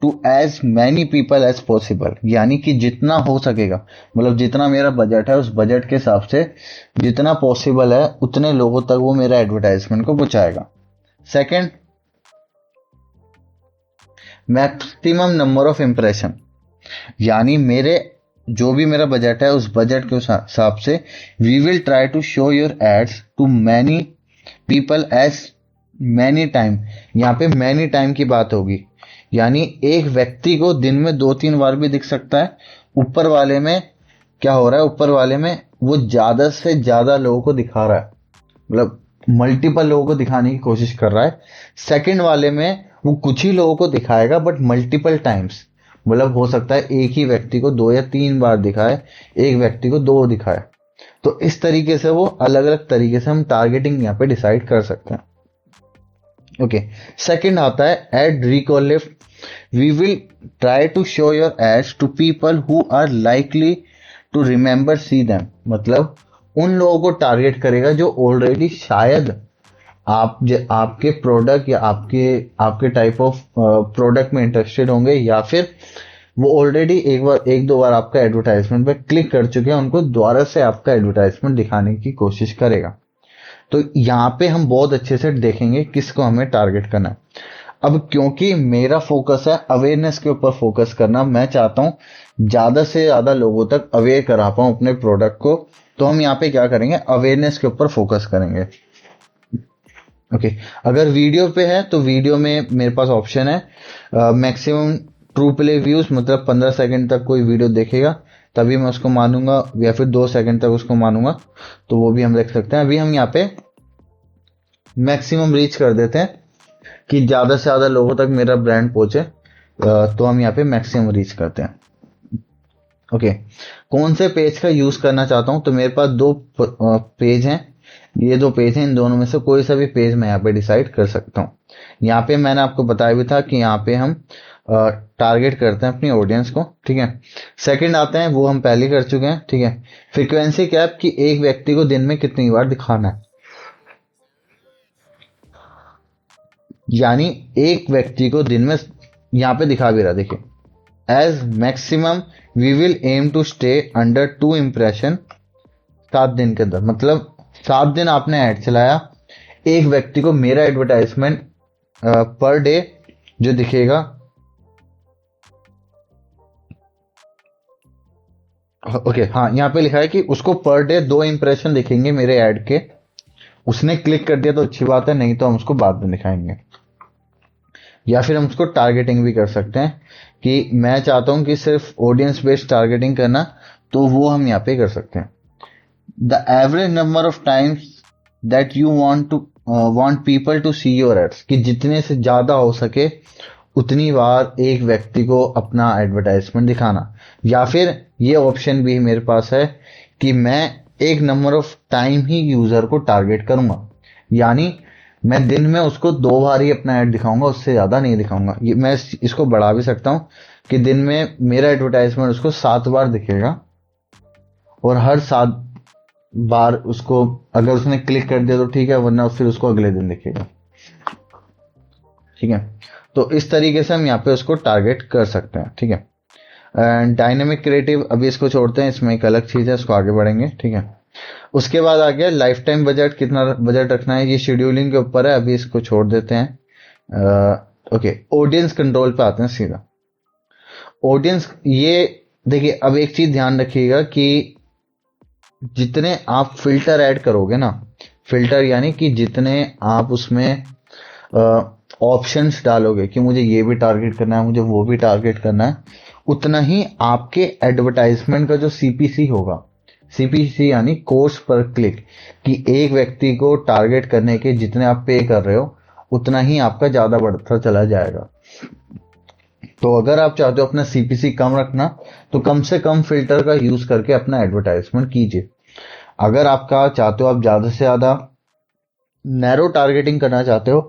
to as many people as possible, यानी कि जितना हो सकेगा, मतलब जितना मेरा बजट है उस बजट के हिसाब से जितना पॉसिबल है उतने लोगों तक वो मेरा एडवर्टाइजमेंट को पहुंचाएगा। Second, maximum number of impression, यानी मेरे जो भी मेरा बजट है उस बजट के हिसाब से we will try to show your ads to many people as many time. यहाँ पे मैनी टाइम की बात होगी, यानी एक व्यक्ति को दिन में 2-3 बार भी दिख सकता है। ऊपर वाले में क्या हो रहा है, ऊपर वाले में वो ज्यादा से ज्यादा लोगों को दिखा रहा है, मतलब मल्टीपल लोगों को दिखाने की कोशिश कर रहा है। सेकंड वाले में वो कुछ ही लोगों को दिखाएगा बट मल्टीपल टाइम्स, मतलब हो सकता है एक ही व्यक्ति को 2 या 3 बार दिखाए, एक व्यक्ति को 2 दिखाए। तो इस तरीके से वो अलग अलग तरीके से हम टारगेटिंग यहाँ पे डिसाइड कर सकते हैं। ओके, सेकंड आता है ad recall lift, we will try to show your ads to people who are likely to remember see them, मतलब उन लोगों को टारगेट करेगा जो ऑलरेडी शायद आपके प्रोडक्ट या आपके टाइप ऑफ प्रोडक्ट में इंटरेस्टेड होंगे, या फिर वो ऑलरेडी एक दो बार आपका एडवर्टाइजमेंट पे क्लिक कर चुके हैं, उनको दोबारा से आपका एडवर्टाइजमेंट दिखाने की कोशिश करेगा। तो यहाँ पे हम बहुत अच्छे से देखेंगे किसको हमें टारगेट करना है। अब क्योंकि मेरा फोकस है अवेयरनेस के ऊपर फोकस करना, मैं चाहता हूं ज्यादा से ज्यादा लोगों तक अवेयर करा पाऊं अपने प्रोडक्ट को, तो हम यहाँ पे क्या करेंगे, अवेयरनेस के ऊपर फोकस करेंगे। ओके, अगर वीडियो पे है तो वीडियो में मेरे पास ऑप्शन है मैक्सिमम ट्रू प्ले व्यूज, मतलब 15 सेकंड तक कोई वीडियो देखेगा तभी मैं उसको मानूंगा, या फिर 2 सेकंड तक उसको मानूंगा, तो वो भी हम देख सकते हैं। अभी हम यहाँ पे मैक्सिमम रीच कर देते हैं कि ज्यादा से ज्यादा लोगों तक मेरा ब्रांड पहुंचे, तो हम यहाँ पे मैक्सिमम रीच करते हैं। ओके, कौन से पेज का यूज करना चाहता हूं, तो मेरे पास 2 पेज हैं, ये 2 पेज हैं, इन दोनों में से कोई सा भी पेज मैं यहाँ पे डिसाइड कर सकता हूँ। यहाँ पे मैंने आपको बताया भी था कि यहाँ पे हम टारगेट करते हैं अपनी ऑडियंस को, ठीक है। सेकंड आते हैं, वो हम पहले कर चुके हैं, ठीक है, फ्रीक्वेंसी कैप, कि एक व्यक्ति को दिन में कितनी बार दिखाना है, यानी एक व्यक्ति को दिन में, यहाँ पे दिखा भी रहा, देखिए, as maximum we will aim to stay under 2 impression 7 दिन के अंदर, मतलब 7 दिन आपने ऐड चलाया, एक व्यक्ति को मेरा एडवर्टाइजमेंट पर डे जो दिखेगा, ओके हाँ, यहाँ पे लिखा है कि उसको पर डे 2 इंप्रेशन दिखेंगे मेरे ऐड के। उसने क्लिक कर दिया तो अच्छी बात है, नहीं तो हम उसको बाद में दिखाएंगे। या फिर हम उसको टारगेटिंग भी कर सकते हैं कि मैं चाहता हूं कि सिर्फ ऑडियंस बेस्ड टारगेटिंग करना, तो वो हम यहाँ पे कर सकते हैं। The average number of times that you want people to see your ads, कि जितने से ज्यादा हो सके उतनी बार एक व्यक्ति को अपना एडवर्टाइजमेंट दिखाना। या फिर ये ऑप्शन भी मेरे पास है कि मैं एक number of time he user को टारगेट करूंगा, यानी मैं दिन में उसको 2 बार ही अपना ऐड दिखाऊंगा, उससे ज्यादा नहीं दिखाऊंगा। ये मैं इसको बढ़ा भी सकता हूं कि दिन में मेरा एडवर्टाइजमेंट उसको 7 बार दिखेगा, और हर 7 बार उसको अगर उसने क्लिक कर दिया तो ठीक है, वरना फिर उसको अगले दिन दिखेगा, ठीक है। तो इस तरीके से हम यहाँ पे उसको टारगेट कर सकते हैं, ठीक है। एंड डायनेमिक क्रिएटिव अभी इसको छोड़ते हैं, इसमें एक अलग चीज है, इसको आगे बढ़ेंगे, ठीक है। उसके बाद आ गया लाइफ टाइम बजट, कितना बजट रखना है, ये शेड्यूलिंग के ऊपर है, अभी इसको छोड़ देते हैं। ओके, ऑडियंस कंट्रोल पे आते हैं सीधा। ऑडियंस, ये देखिए, अब एक चीज ध्यान रखिएगा कि जितने आप फिल्टर ऐड करोगे ना, फिल्टर यानी कि जितने आप उसमें ऑप्शंस डालोगे कि मुझे ये भी टारगेट करना है, मुझे वो भी टारगेट करना है, उतना ही आपके एडवर्टाइजमेंट का जो सीपीसी होगा, सीपीसी यानी कॉस्ट पर क्लिक, कि एक व्यक्ति को टारगेट करने के जितने आप पे कर रहे हो उतना ही आपका ज़्यादा बढ़ता चला जाएगा। तो अगर आप चाहते हो अपना सीपीसी कम रखना, तो कम से कम फिल्टर का यूज करके अपना एडवर्टाइजमेंट कीजिए। अगर आपका चाहते हो आप ज़्यादा से ज़्यादा नैरो टारगेटिंग करना चाहते हो,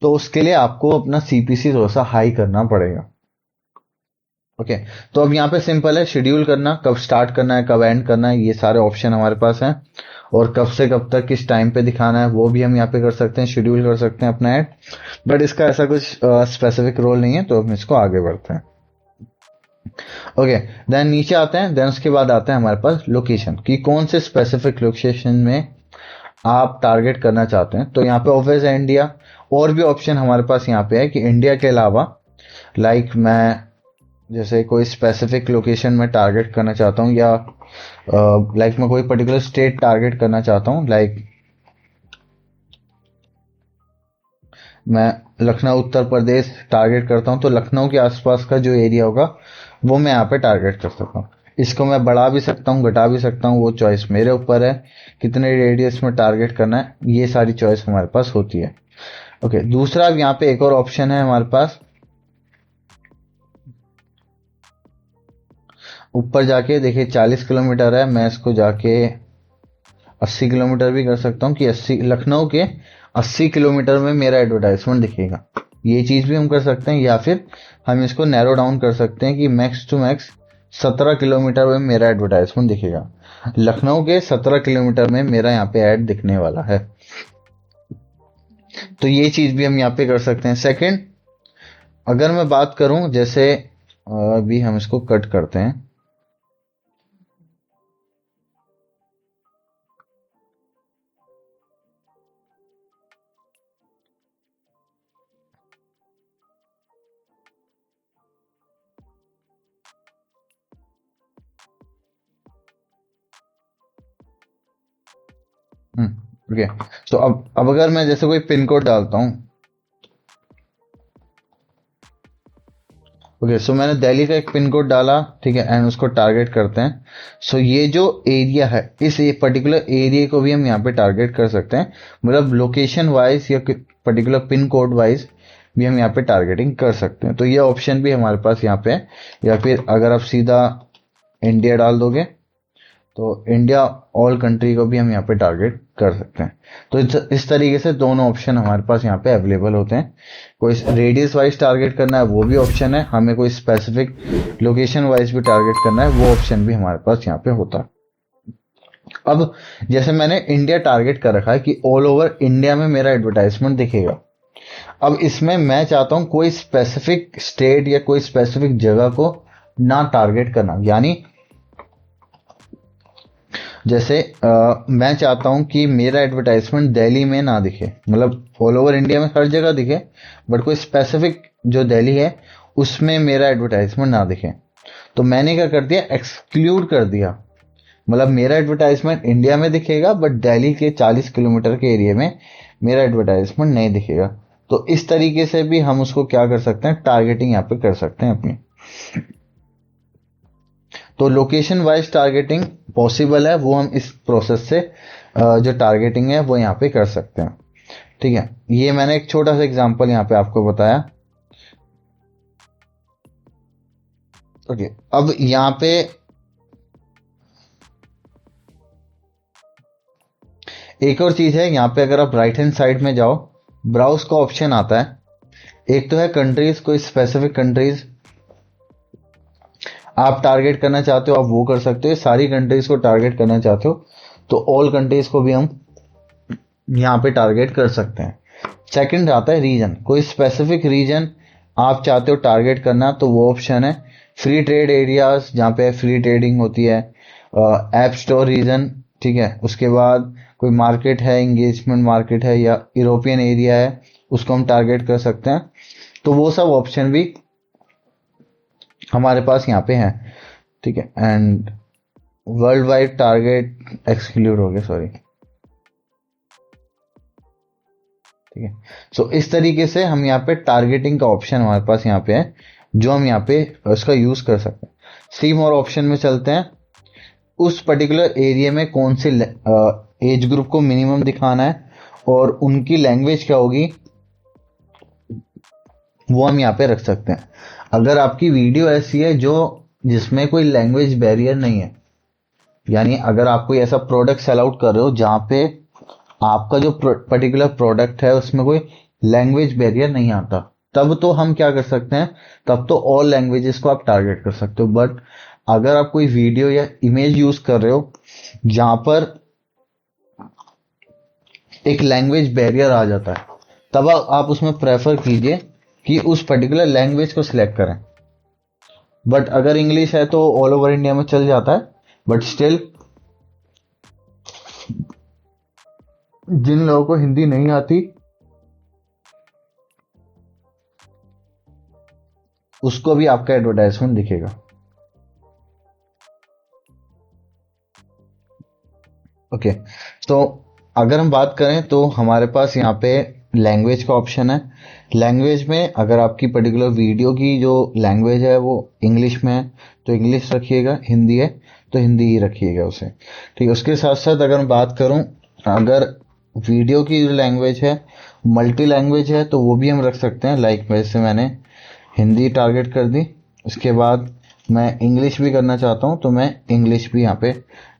तो उसके लिए आपको अपना सीपीसी थोड़ा सा हाई करना पड़ेगा। ओके, तो अब यहाँ पे सिंपल है, शेड्यूल करना, कब स्टार्ट करना है कब एंड करना है, ये सारे ऑप्शन हमारे पास हैं। और कब से कब तक किस टाइम पे दिखाना है वो भी हम यहाँ पे कर सकते हैं, शेड्यूल कर सकते हैं अपना ऐड। बट इसका ऐसा कुछ स्पेसिफिक रोल नहीं है, तो हम इसको आगे बढ़ते हैं। ओके, देन नीचे आते हैं, देन उसके बाद आता है हमारे पास लोकेशन, कि कौन से स्पेसिफिक लोकेशन में आप टारगेट करना चाहते हैं। तो यहाँ पे ऑब्वियस है इंडिया। और भी ऑप्शन हमारे पास यहाँ पे है कि इंडिया के अलावा, लाइक मैं जैसे कोई स्पेसिफिक लोकेशन में टारगेट करना चाहता हूँ, या लाइक मैं कोई पर्टिकुलर स्टेट टारगेट करना चाहता हूँ, लाइक मैं लखनऊ उत्तर प्रदेश टारगेट करता हूँ, तो लखनऊ के आसपास का जो एरिया होगा वो मैं यहाँ पे टारगेट कर सकता हूँ। इसको मैं बढ़ा भी सकता हूँ, घटा भी सकता हूँ, वो चॉइस मेरे ऊपर है कितने रेडियस में टारगेट करना है, ये सारी चॉइस हमारे पास होती है। ओके, दूसरा अब यहाँ पे एक और ऑप्शन है हमारे पास, ऊपर जाके देखिए 40 किलोमीटर है, मैं इसको जाके 80 किलोमीटर भी कर सकता हूँ, कि 80 लखनऊ के 80 किलोमीटर में मेरा एडवर्टाइजमेंट दिखेगा। ये चीज़ भी हम कर सकते हैं, या फिर हम इसको नैरो डाउन कर सकते हैं कि मैक्स टू मैक्स 17 किलोमीटर में मेरा एडवर्टाइजमेंट दिखेगा। लखनऊ के 17 किलोमीटर में मेरा यहाँ पे ऐड दिखने वाला है। तो ये चीज़ भी हम यहाँ पे कर सकते हैं। सेकंड, अगर मैं बात करूं, जैसे अभी हम इसको कट करते हैं। ओके, तो अब अगर मैं जैसे कोई पिन कोड डालता हूँ, ओके, सो मैंने दिल्ली का एक पिन कोड डाला, ठीक है, एंड उसको टारगेट करते हैं। सो ये जो एरिया है, इस पर्टिकुलर एरिया को भी हम यहाँ पे टारगेट कर सकते हैं, मतलब लोकेशन वाइज या पर्टिकुलर पिन कोड वाइज भी हम यहाँ पे टारगेटिंग कर सकते हैं। तो ये ऑप्शन भी हमारे पास यहाँ पे है। या फिर अगर आप सीधा इंडिया डाल दोगे, तो इंडिया ऑल कंट्री को भी हम यहाँ पे टारगेट कर सकते हैं। तो इस तरीके से दोनों ऑप्शन हमारे पास यहाँ पे अवेलेबल होते हैं। कोई रेडियस वाइज टारगेट करना है वो भी ऑप्शन है, हमें कोई स्पेसिफिक लोकेशन वाइज भी टारगेट करना है वो ऑप्शन भी हमारे पास यहाँ पे होता है। अब जैसे मैंने इंडिया टारगेट कर रखा है कि ऑल ओवर इंडिया में मेरा एडवर्टाइजमेंट दिखेगा। अब इसमें मैं चाहता हूं कोई स्पेसिफिक स्टेट या कोई स्पेसिफिक जगह को ना टारगेट करना, यानी जैसे मैं चाहता हूं कि मेरा एडवर्टाइजमेंट दिल्ली में ना दिखे, मतलब ऑल ओवर इंडिया में हर जगह दिखे, बट कोई स्पेसिफिक जो दिल्ली है उसमें मेरा एडवर्टाइजमेंट ना दिखे। तो मैंने क्या कर दिया, एक्सक्लूड कर दिया, मतलब मेरा एडवर्टाइजमेंट इंडिया में दिखेगा बट दिल्ली के 40 किलोमीटर के एरिया में मेरा एडवर्टाइजमेंट नहीं दिखेगा। तो इस तरीके से भी हम उसको क्या कर सकते हैं, टारगेटिंग यहाँ पे कर सकते हैं अपनी। तो लोकेशन वाइज टारगेटिंग पॉसिबल है, वो हम इस प्रोसेस से जो टारगेटिंग है वो यहाँ पे कर सकते हैं। ठीक है, ये मैंने एक छोटा सा एग्जांपल यहाँ पे आपको बताया। ओके, अब यहाँ पे एक और चीज है, यहाँ पे अगर आप राइट हैंड साइड में जाओ, ब्राउज का ऑप्शन आता है। एक तो है कंट्रीज, कोई स्पेसिफिक कंट्रीज आप टारगेट करना चाहते हो आप वो कर सकते हो, सारी कंट्रीज को टारगेट करना चाहते हो तो ऑल कंट्रीज को भी हम यहाँ पे टारगेट कर सकते हैं। सेकंड आता है रीजन, कोई स्पेसिफिक रीजन आप चाहते हो टारगेट करना, तो वो ऑप्शन है फ्री ट्रेड एरियाज, जहाँ पे फ्री ट्रेडिंग होती है, ऐप स्टोर रीजन, ठीक है, उसके बाद कोई मार्केट है, इंगेजमेंट मार्केट है या यूरोपियन एरिया है, उसको हम टारगेट कर सकते हैं। तो वो सब ऑप्शन भी हमारे पास यहाँ पे है, ठीक है। And world wide target exclude हो गया, सॉरी, ठीक है। सो इस तरीके से हम यहाँ पे टारगेटिंग का ऑप्शन हमारे पास यहाँ पे है, जो हम यहाँ पे उसका यूज कर सकते हैं। सी मोर ऑप्शन में चलते हैं, उस पर्टिकुलर एरिया में कौन सी एज ग्रुप को मिनिमम दिखाना है और उनकी लैंग्वेज क्या होगी वो हम यहाँ पे रख सकते हैं। अगर आपकी वीडियो ऐसी है जो जिसमें कोई लैंग्वेज बैरियर नहीं है, यानी अगर आप कोई ऐसा प्रोडक्ट सेल आउट कर रहे हो जहाँ पे आपका जो पर्टिकुलर प्रोडक्ट है उसमें कोई लैंग्वेज बैरियर नहीं आता, तब तो हम क्या कर सकते हैं, तब तो ऑल लैंग्वेजेस को आप टारगेट कर सकते हो। बट अगर आप कोई वीडियो या इमेज यूज कर रहे हो जहां पर एक लैंग्वेज बैरियर आ जाता है, तब आप उसमें प्रेफर कीजिए कि उस पर्टिकुलर लैंग्वेज को सिलेक्ट करें। बट अगर इंग्लिश है तो ऑल ओवर इंडिया में चल जाता है, बट स्टिल जिन लोगों को हिंदी नहीं आती उसको भी आपका एडवर्टाइजमेंट दिखेगा। ओके, तो अगर हम बात करें तो हमारे पास यहाँ पे लैंग्वेज का ऑप्शन है। लैंग्वेज में अगर आपकी पर्टिकुलर वीडियो की जो लैंग्वेज है वो इंग्लिश में है तो इंग्लिश रखिएगा, हिंदी है तो हिंदी ही रखिएगा उसे। ठीक है, उसके साथ साथ अगर मैं बात करूं, अगर वीडियो की जो लैंग्वेज है मल्टी लैंग्वेज है तो वो भी हम रख सकते हैं। लाइक वैसे मैंने हिंदी टारगेट कर दी, उसके बाद मैं इंग्लिश भी करना चाहता हूँ तो मैं इंग्लिश भी यहाँ पे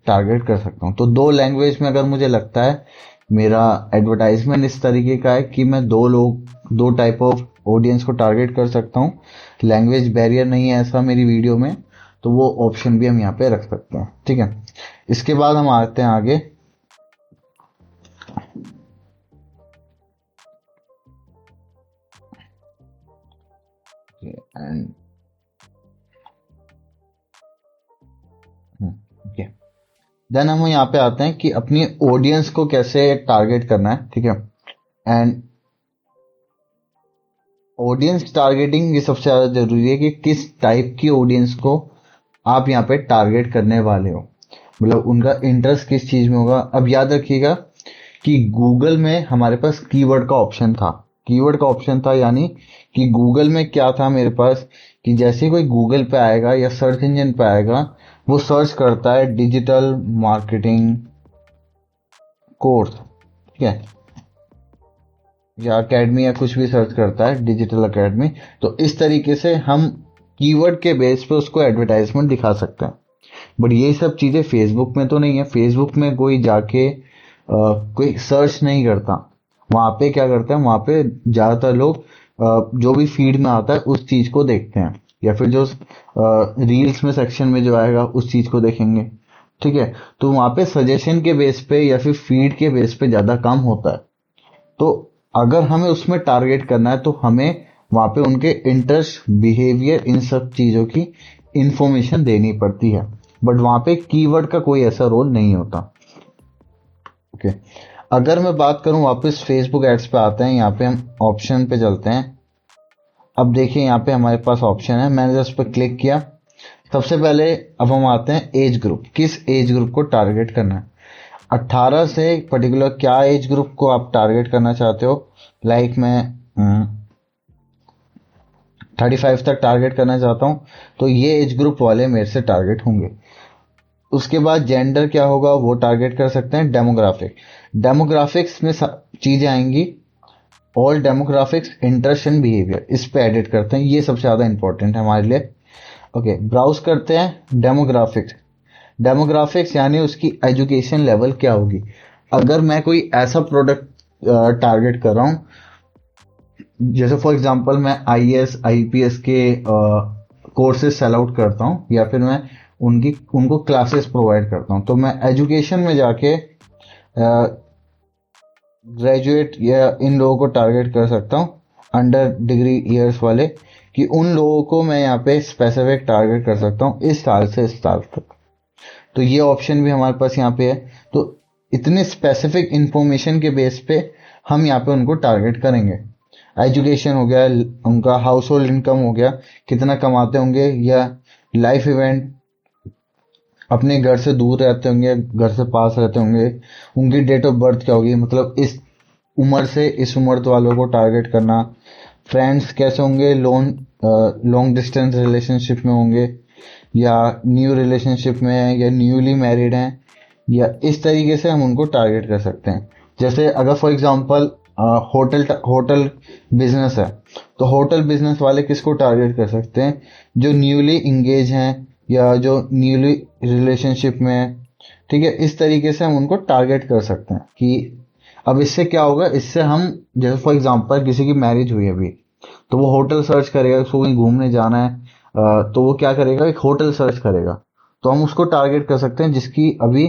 टारगेट कर सकता हूँ। तो दो लैंग्वेज में अगर मुझे लगता है मेरा एडवर्टाइजमेंट इस तरीके का है कि मैं दो टाइप ऑफ ऑडियंस को टारगेट कर सकता हूँ, लैंग्वेज बैरियर नहीं है ऐसा मेरी वीडियो में, तो वो ऑप्शन भी हम यहाँ पे रख सकते हैं। ठीक है, इसके बाद हम आते हैं आगे। एंड ओके, देन हम यहाँ पे आते हैं कि अपनी ऑडियंस को कैसे टारगेट करना है। ठीक है, एंड ऑडियंस टारगेटिंग ये सबसे ज्यादा जरूरी है कि किस टाइप की ऑडियंस को आप यहाँ पे टारगेट करने वाले हो, मतलब उनका इंटरेस्ट किस चीज में होगा। अब याद रखिएगा कि गूगल में हमारे पास कीवर्ड का ऑप्शन था, कीवर्ड का ऑप्शन था यानी कि गूगल में क्या था मेरे पास, कि जैसे कोई गूगल पे आएगा या सर्च इंजन पे आएगा वो सर्च करता है डिजिटल मार्केटिंग कोर्स, ठीक है, या अकेडमी या कुछ भी सर्च करता है डिजिटल अकेडमी, तो इस तरीके से हम कीवर्ड के बेस पे उसको एडवर्टाइजमेंट दिखा सकते हैं। बट ये सब चीजें फेसबुक में तो नहीं है, फेसबुक में कोई जाके कोई सर्च नहीं करता, वहां पे क्या करते हैं, वहां पे ज्यादातर लोग जो भी फीड में आता है उस चीज को देखते हैं, या फिर जो रील्स में सेक्शन में जो आएगा उस चीज को देखेंगे। ठीक है, तो वहां पे सजेशन के बेस पे या फिर फीड के बेस पे ज्यादा काम होता है। तो अगर हमें उसमें टारगेट करना है तो हमें वहां पे उनके इंटरेस्ट, बिहेवियर, इन सब चीजों की इंफॉर्मेशन देनी पड़ती है, बट वहां पे कीवर्ड का कोई ऐसा रोल नहीं होता। ओके, अगर मैं बात करूं वापस फेसबुक एड्स पे आते हैं, यहाँ पे हम ऑप्शन पे चलते हैं। अब देखिए यहाँ पे हमारे पास ऑप्शन है, मैंने जस्ट पर क्लिक किया। सबसे पहले अब हम आते हैं एज ग्रुप, किस एज ग्रुप को टारगेट करना है। 18 से पर्टिकुलर क्या एज ग्रुप को आप टारगेट करना चाहते हो, लाइक मैं 35 तक टारगेट करना चाहता हूं तो ये एज ग्रुप वाले मेरे से टारगेट होंगे। उसके बाद जेंडर क्या होगा वो टारगेट कर सकते हैं। डेमोग्राफिक्स में चीजें आएंगी, all demographics, interest and behaviour, इस पे एडिट करते हैं, ये सबसे ज्यादा इंपॉर्टेंट है हमारे लिए। ओके, ब्राउज करते हैं डेमोग्राफिक्स। डेमोग्राफिक्स यानी उसकी एजुकेशन लेवल क्या होगी। अगर मैं कोई ऐसा प्रोडक्ट टारगेट कर रहा हूं, जैसे फॉर एग्जांपल मैं आईएएस आईपीएस के कोर्सेज सेल आउट करता हूं या फिर मैं उनको क्लासेस प्रोवाइड करता हूं, तो मैं एजुकेशन में जाके ग्रेजुएट या इन लोगों को टारगेट कर सकता हूं, अंडर डिग्री ईयर्स वाले, कि उन लोगों को मैं यहाँ पे स्पेसिफिक टारगेट कर सकता हूँ इस साल से इस साल तक। तो ये ऑप्शन भी हमारे पास यहाँ पे है। तो इतने स्पेसिफिक इंफॉर्मेशन के बेस पे हम यहाँ पे उनको टारगेट करेंगे। एजुकेशन हो गया, उनका हाउस होल्ड इनकम हो गया, कितना कमाते होंगे, या लाइफ इवेंट, अपने घर से दूर रहते होंगे, घर से पास रहते होंगे, उनकी डेट ऑफ बर्थ क्या होगी, मतलब इस उम्र से इस उम्र वालों को टारगेट करना। फ्रेंड्स कैसे होंगे, लॉन्ग डिस्टेंस रिलेशनशिप में होंगे या न्यू रिलेशनशिप में है या न्यूली मैरिड हैं या इस तरीके से हम उनको टारगेट कर सकते हैं। जैसे अगर for example hotel hotel business है, तो होटल बिजनेस वाले किसको टारगेट कर सकते हैं? जो न्यूली इंगेज हैं या जो न्यूली रिलेशनशिप में है। ठीक है, इस तरीके से हम उनको टारगेट कर सकते हैं कि अब इससे क्या होगा, इससे हम जैसे फॉर एग्जांपल किसी की मैरिज हुई अभी, तो वो होटल सर्च करेगा, उसको कहीं घूमने जाना है, तो वो क्या करेगा, एक होटल सर्च करेगा। तो हम उसको टारगेट कर सकते हैं जिसकी अभी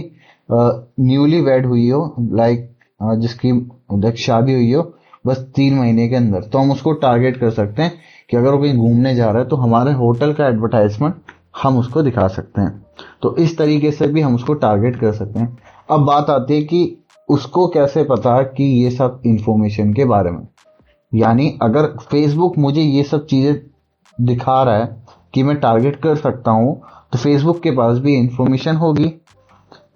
न्यूली वेड हुई हो, लाइक जिसकी लाइक शादी हुई हो बस 3 महीने के अंदर, तो हम उसको टारगेट कर सकते हैं कि अगर वो कहीं घूमने जा रहा है तो हमारे होटल का एडवर्टाइजमेंट हम उसको दिखा सकते हैं। तो इस तरीके से भी हम उसको टारगेट कर सकते हैं। अब बात आती है कि उसको कैसे पता कि ये सब इंफॉर्मेशन के बारे में, यानी अगर फेसबुक मुझे ये सब चीजें दिखा रहा है कि मैं टारगेट कर सकता हूं, तो फेसबुक के पास भी इंफॉर्मेशन होगी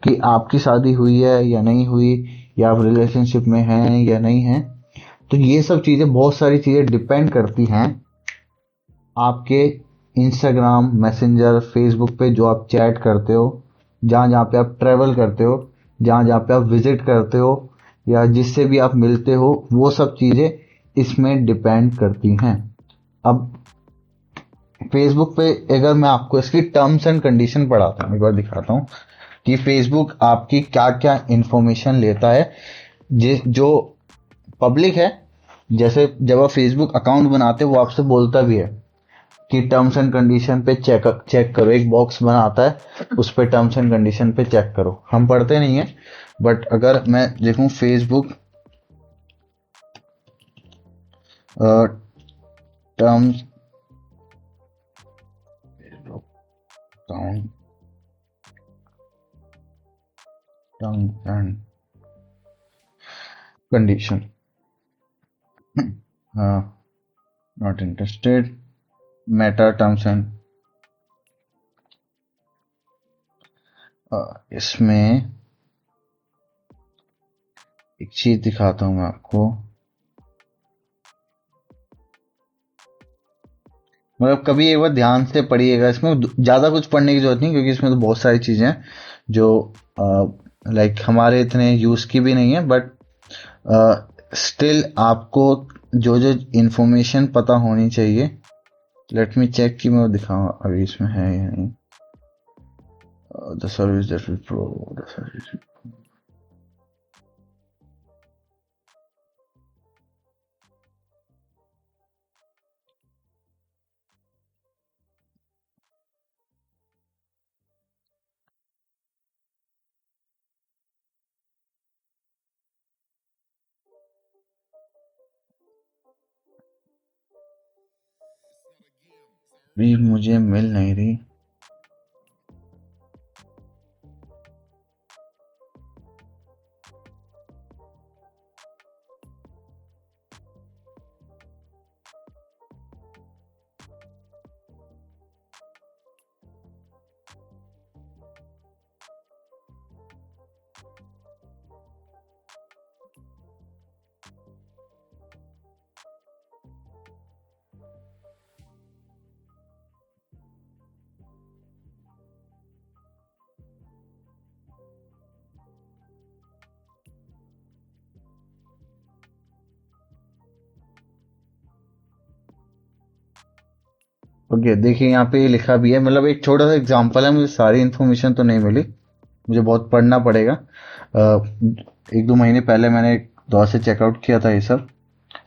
कि आपकी शादी हुई है या नहीं हुई, या आप रिलेशनशिप में हैं या नहीं हैं। तो ये सब चीजें, बहुत सारी चीजें डिपेंड करती हैं आपके इंस्टाग्राम, मैसेंजर, फेसबुक पे जो आप चैट करते हो, जहाँ जहाँ पे आप ट्रेवल करते हो, जहाँ जहाँ पे आप विजिट करते हो, या जिससे भी आप मिलते हो, वो सब चीजें इसमें डिपेंड करती हैं। अब फेसबुक पे अगर मैं आपको इसकी टर्म्स एंड कंडीशन पढ़ाता हूँ, एक बार दिखाता हूँ कि फेसबुक आपकी क्या क्या इंफॉर्मेशन लेता है। जो पब्लिक है, जैसे जब आप फेसबुक अकाउंट बनाते हो वो आपसे बोलता भी है कि टर्म्स एंड कंडीशन पे चेक चेक करो, एक बॉक्स बना आता है उस पे टर्म्स एंड कंडीशन पे चेक करो। हम पढ़ते नहीं है, बट अगर मैं देखूं Facebook terms terms and condition, not interested, Meta terms and, इसमें एक चीज दिखाता हूँ मैं आपको। मतलब कभी एक बार ध्यान से पढ़िएगा, इसमें ज्यादा कुछ पढ़ने की जरूरत नहीं, क्योंकि इसमें तो बहुत सारी चीजें हैं जो लाइक हमारे इतने यूज की भी नहीं है, बट स्टिल आपको जो जो इंफॉर्मेशन पता होनी चाहिए। लेट मी चेक कि मैं दिखाऊं अभी इसमें है या नहीं। The service that will provide the service. भी मुझे मिल नहीं रही। ओके, देखिए यहाँ पे लिखा भी है, मतलब एक छोटा सा एग्जांपल है, मुझे सारी इन्फॉर्मेशन तो नहीं मिली, मुझे बहुत पढ़ना पड़ेगा। 1-2 महीने पहले मैंने एक दौर से चेकआउट किया था ये सब।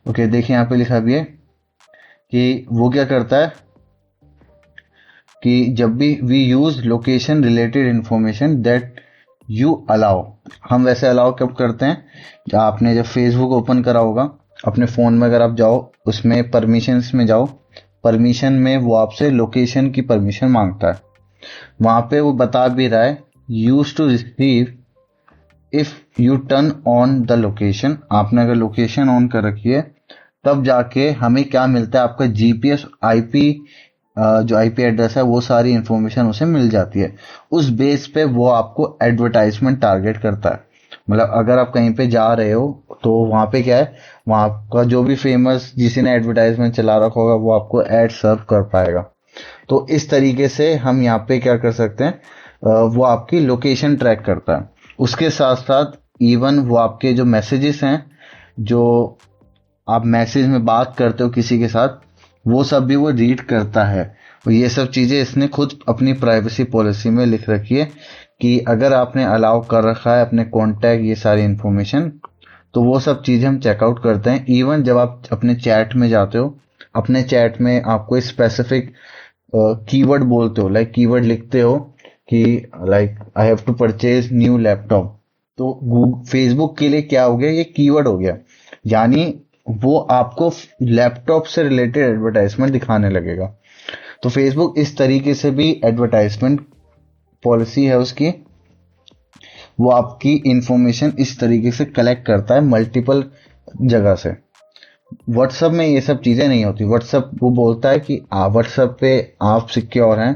ओके, देखिए यहाँ पे लिखा भी है कि वो क्या करता है कि जब भी we use location related information that you allow, हम वैसे अलाउ कब करते हैं, जब आपने जब फेसबुक ओपन करा होगा अपने फ़ोन में, अगर आप जाओ उसमें परमिशंस में जाओ, परमिशन में वो आपसे लोकेशन की परमिशन मांगता है। वहां पे वो बता भी रहा है use to receive if you turn on the location, आपने अगर लोकेशन ऑन कर रखी है तब जाके हमें क्या मिलता है, आपका जीपीएस आईपी, जो आईपी एड्रेस है वो सारी इंफॉर्मेशन उसे मिल जाती है। उस बेस पे वो आपको एडवर्टाइजमेंट टारगेट करता है। मतलब अगर आप कहीं पे जा रहे हो तो वहां पे क्या है, वहां का जो भी फेमस जिसी ने एडवर्टाइजमेंट चला रखा होगा वो आपको एड सर्व कर पाएगा। तो इस तरीके से हम यहाँ पे क्या कर सकते हैं, वो आपकी लोकेशन ट्रैक करता है। उसके साथ साथ इवन वो आपके जो मैसेजेस हैं, जो आप मैसेज में बात करते हो किसी के साथ, वो सब भी वो रीड करता है। और ये सब चीजें इसने खुद अपनी प्राइवेसी पॉलिसी में लिख रखी है कि अगर आपने अलाउ कर रखा है अपने कॉन्टैक्ट ये सारी इंफॉर्मेशन, तो वो सब चीजें हम चेकआउट करते हैं। इवन जब आप अपने चैट में जाते हो, अपने चैट में आपको स्पेसिफिक कीवर्ड बोलते हो, लाइक कीवर्ड लिखते हो कि like I have to purchase new laptop, तो फेसबुक के लिए क्या हो गया, ये कीवर्ड हो गया, यानी वो आपको लैपटॉप से रिलेटेड एडवर्टाइजमेंट दिखाने लगेगा। तो फेसबुक इस तरीके से भी एडवर्टाइजमेंट पॉलिसी है उसकी, वो आपकी इंफॉर्मेशन इस तरीके से कलेक्ट करता है मल्टीपल जगह से। व्हाट्सएप में ये सब चीजें नहीं होती। व्हाट्सएप वो बोलता है कि व्हाट्सएप पे आप सिक्योर हैं,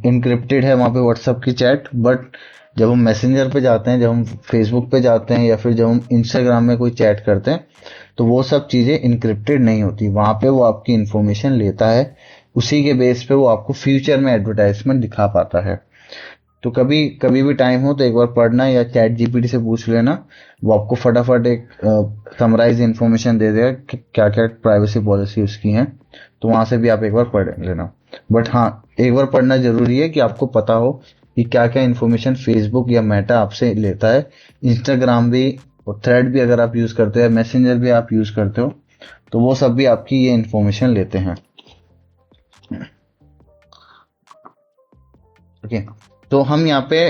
इनक्रिप्टेड है वहां पे व्हाट्सएप की चैट, बट जब हम मैसेंजर पे जाते हैं, जब हम फेसबुक पे जाते हैं, या फिर जब हम इंस्टाग्राम में कोई चैट करते हैं, तो वो सब चीजें इनक्रिप्टेड नहीं होती। वहां पे वो आपकी इंफॉर्मेशन लेता है, उसी के बेस पे वो आपको फ्यूचर में एडवर्टाइजमेंट दिखा पाता है। तो कभी कभी भी टाइम हो तो एक बार पढ़ना, या चैट जीपीटी से पूछ लेना, वो आपको फटाफट एक समराइज इंफॉर्मेशन दे देगा कि क्या क्या प्राइवेसी पॉलिसी उसकी है। तो वहां से भी आप एक बार पढ़ लेना। बट हाँ, एक बार पढ़ना जरूरी है कि आपको पता हो कि क्या क्या इंफॉर्मेशन फेसबुक या मेटा आपसे लेता है। इंस्टाग्राम भी और थ्रेड भी अगर आप यूज करते हो, मैसेंजर भी आप यूज करते हो, तो वो सब भी आपकी ये इंफॉर्मेशन लेते हैं। ओके, तो हम यहाँ पे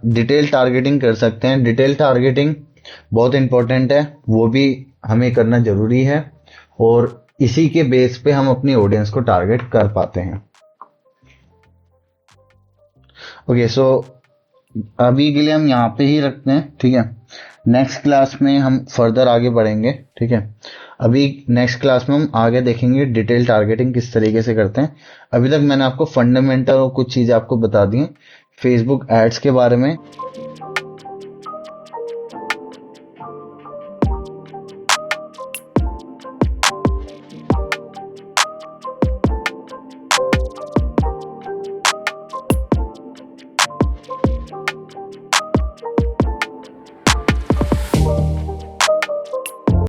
डिटेल टारगेटिंग कर सकते हैं। डिटेल टारगेटिंग बहुत इंपॉर्टेंट है, वो भी हमें करना जरूरी है, और इसी के बेस पे हम अपनी ऑडियंस को टारगेट कर पाते हैं। ओके, सो अभी के लिए हम यहाँ पे ही रखते हैं, ठीक है। नेक्स्ट क्लास में हम फर्दर आगे बढ़ेंगे, ठीक है। अभी नेक्स्ट क्लास में हम आगे देखेंगे डिटेल टारगेटिंग किस तरीके से करते हैं। अभी तक मैंने आपको फंडामेंटल और कुछ चीजें आपको बता दी हैं फेसबुक एड्स के बारे में।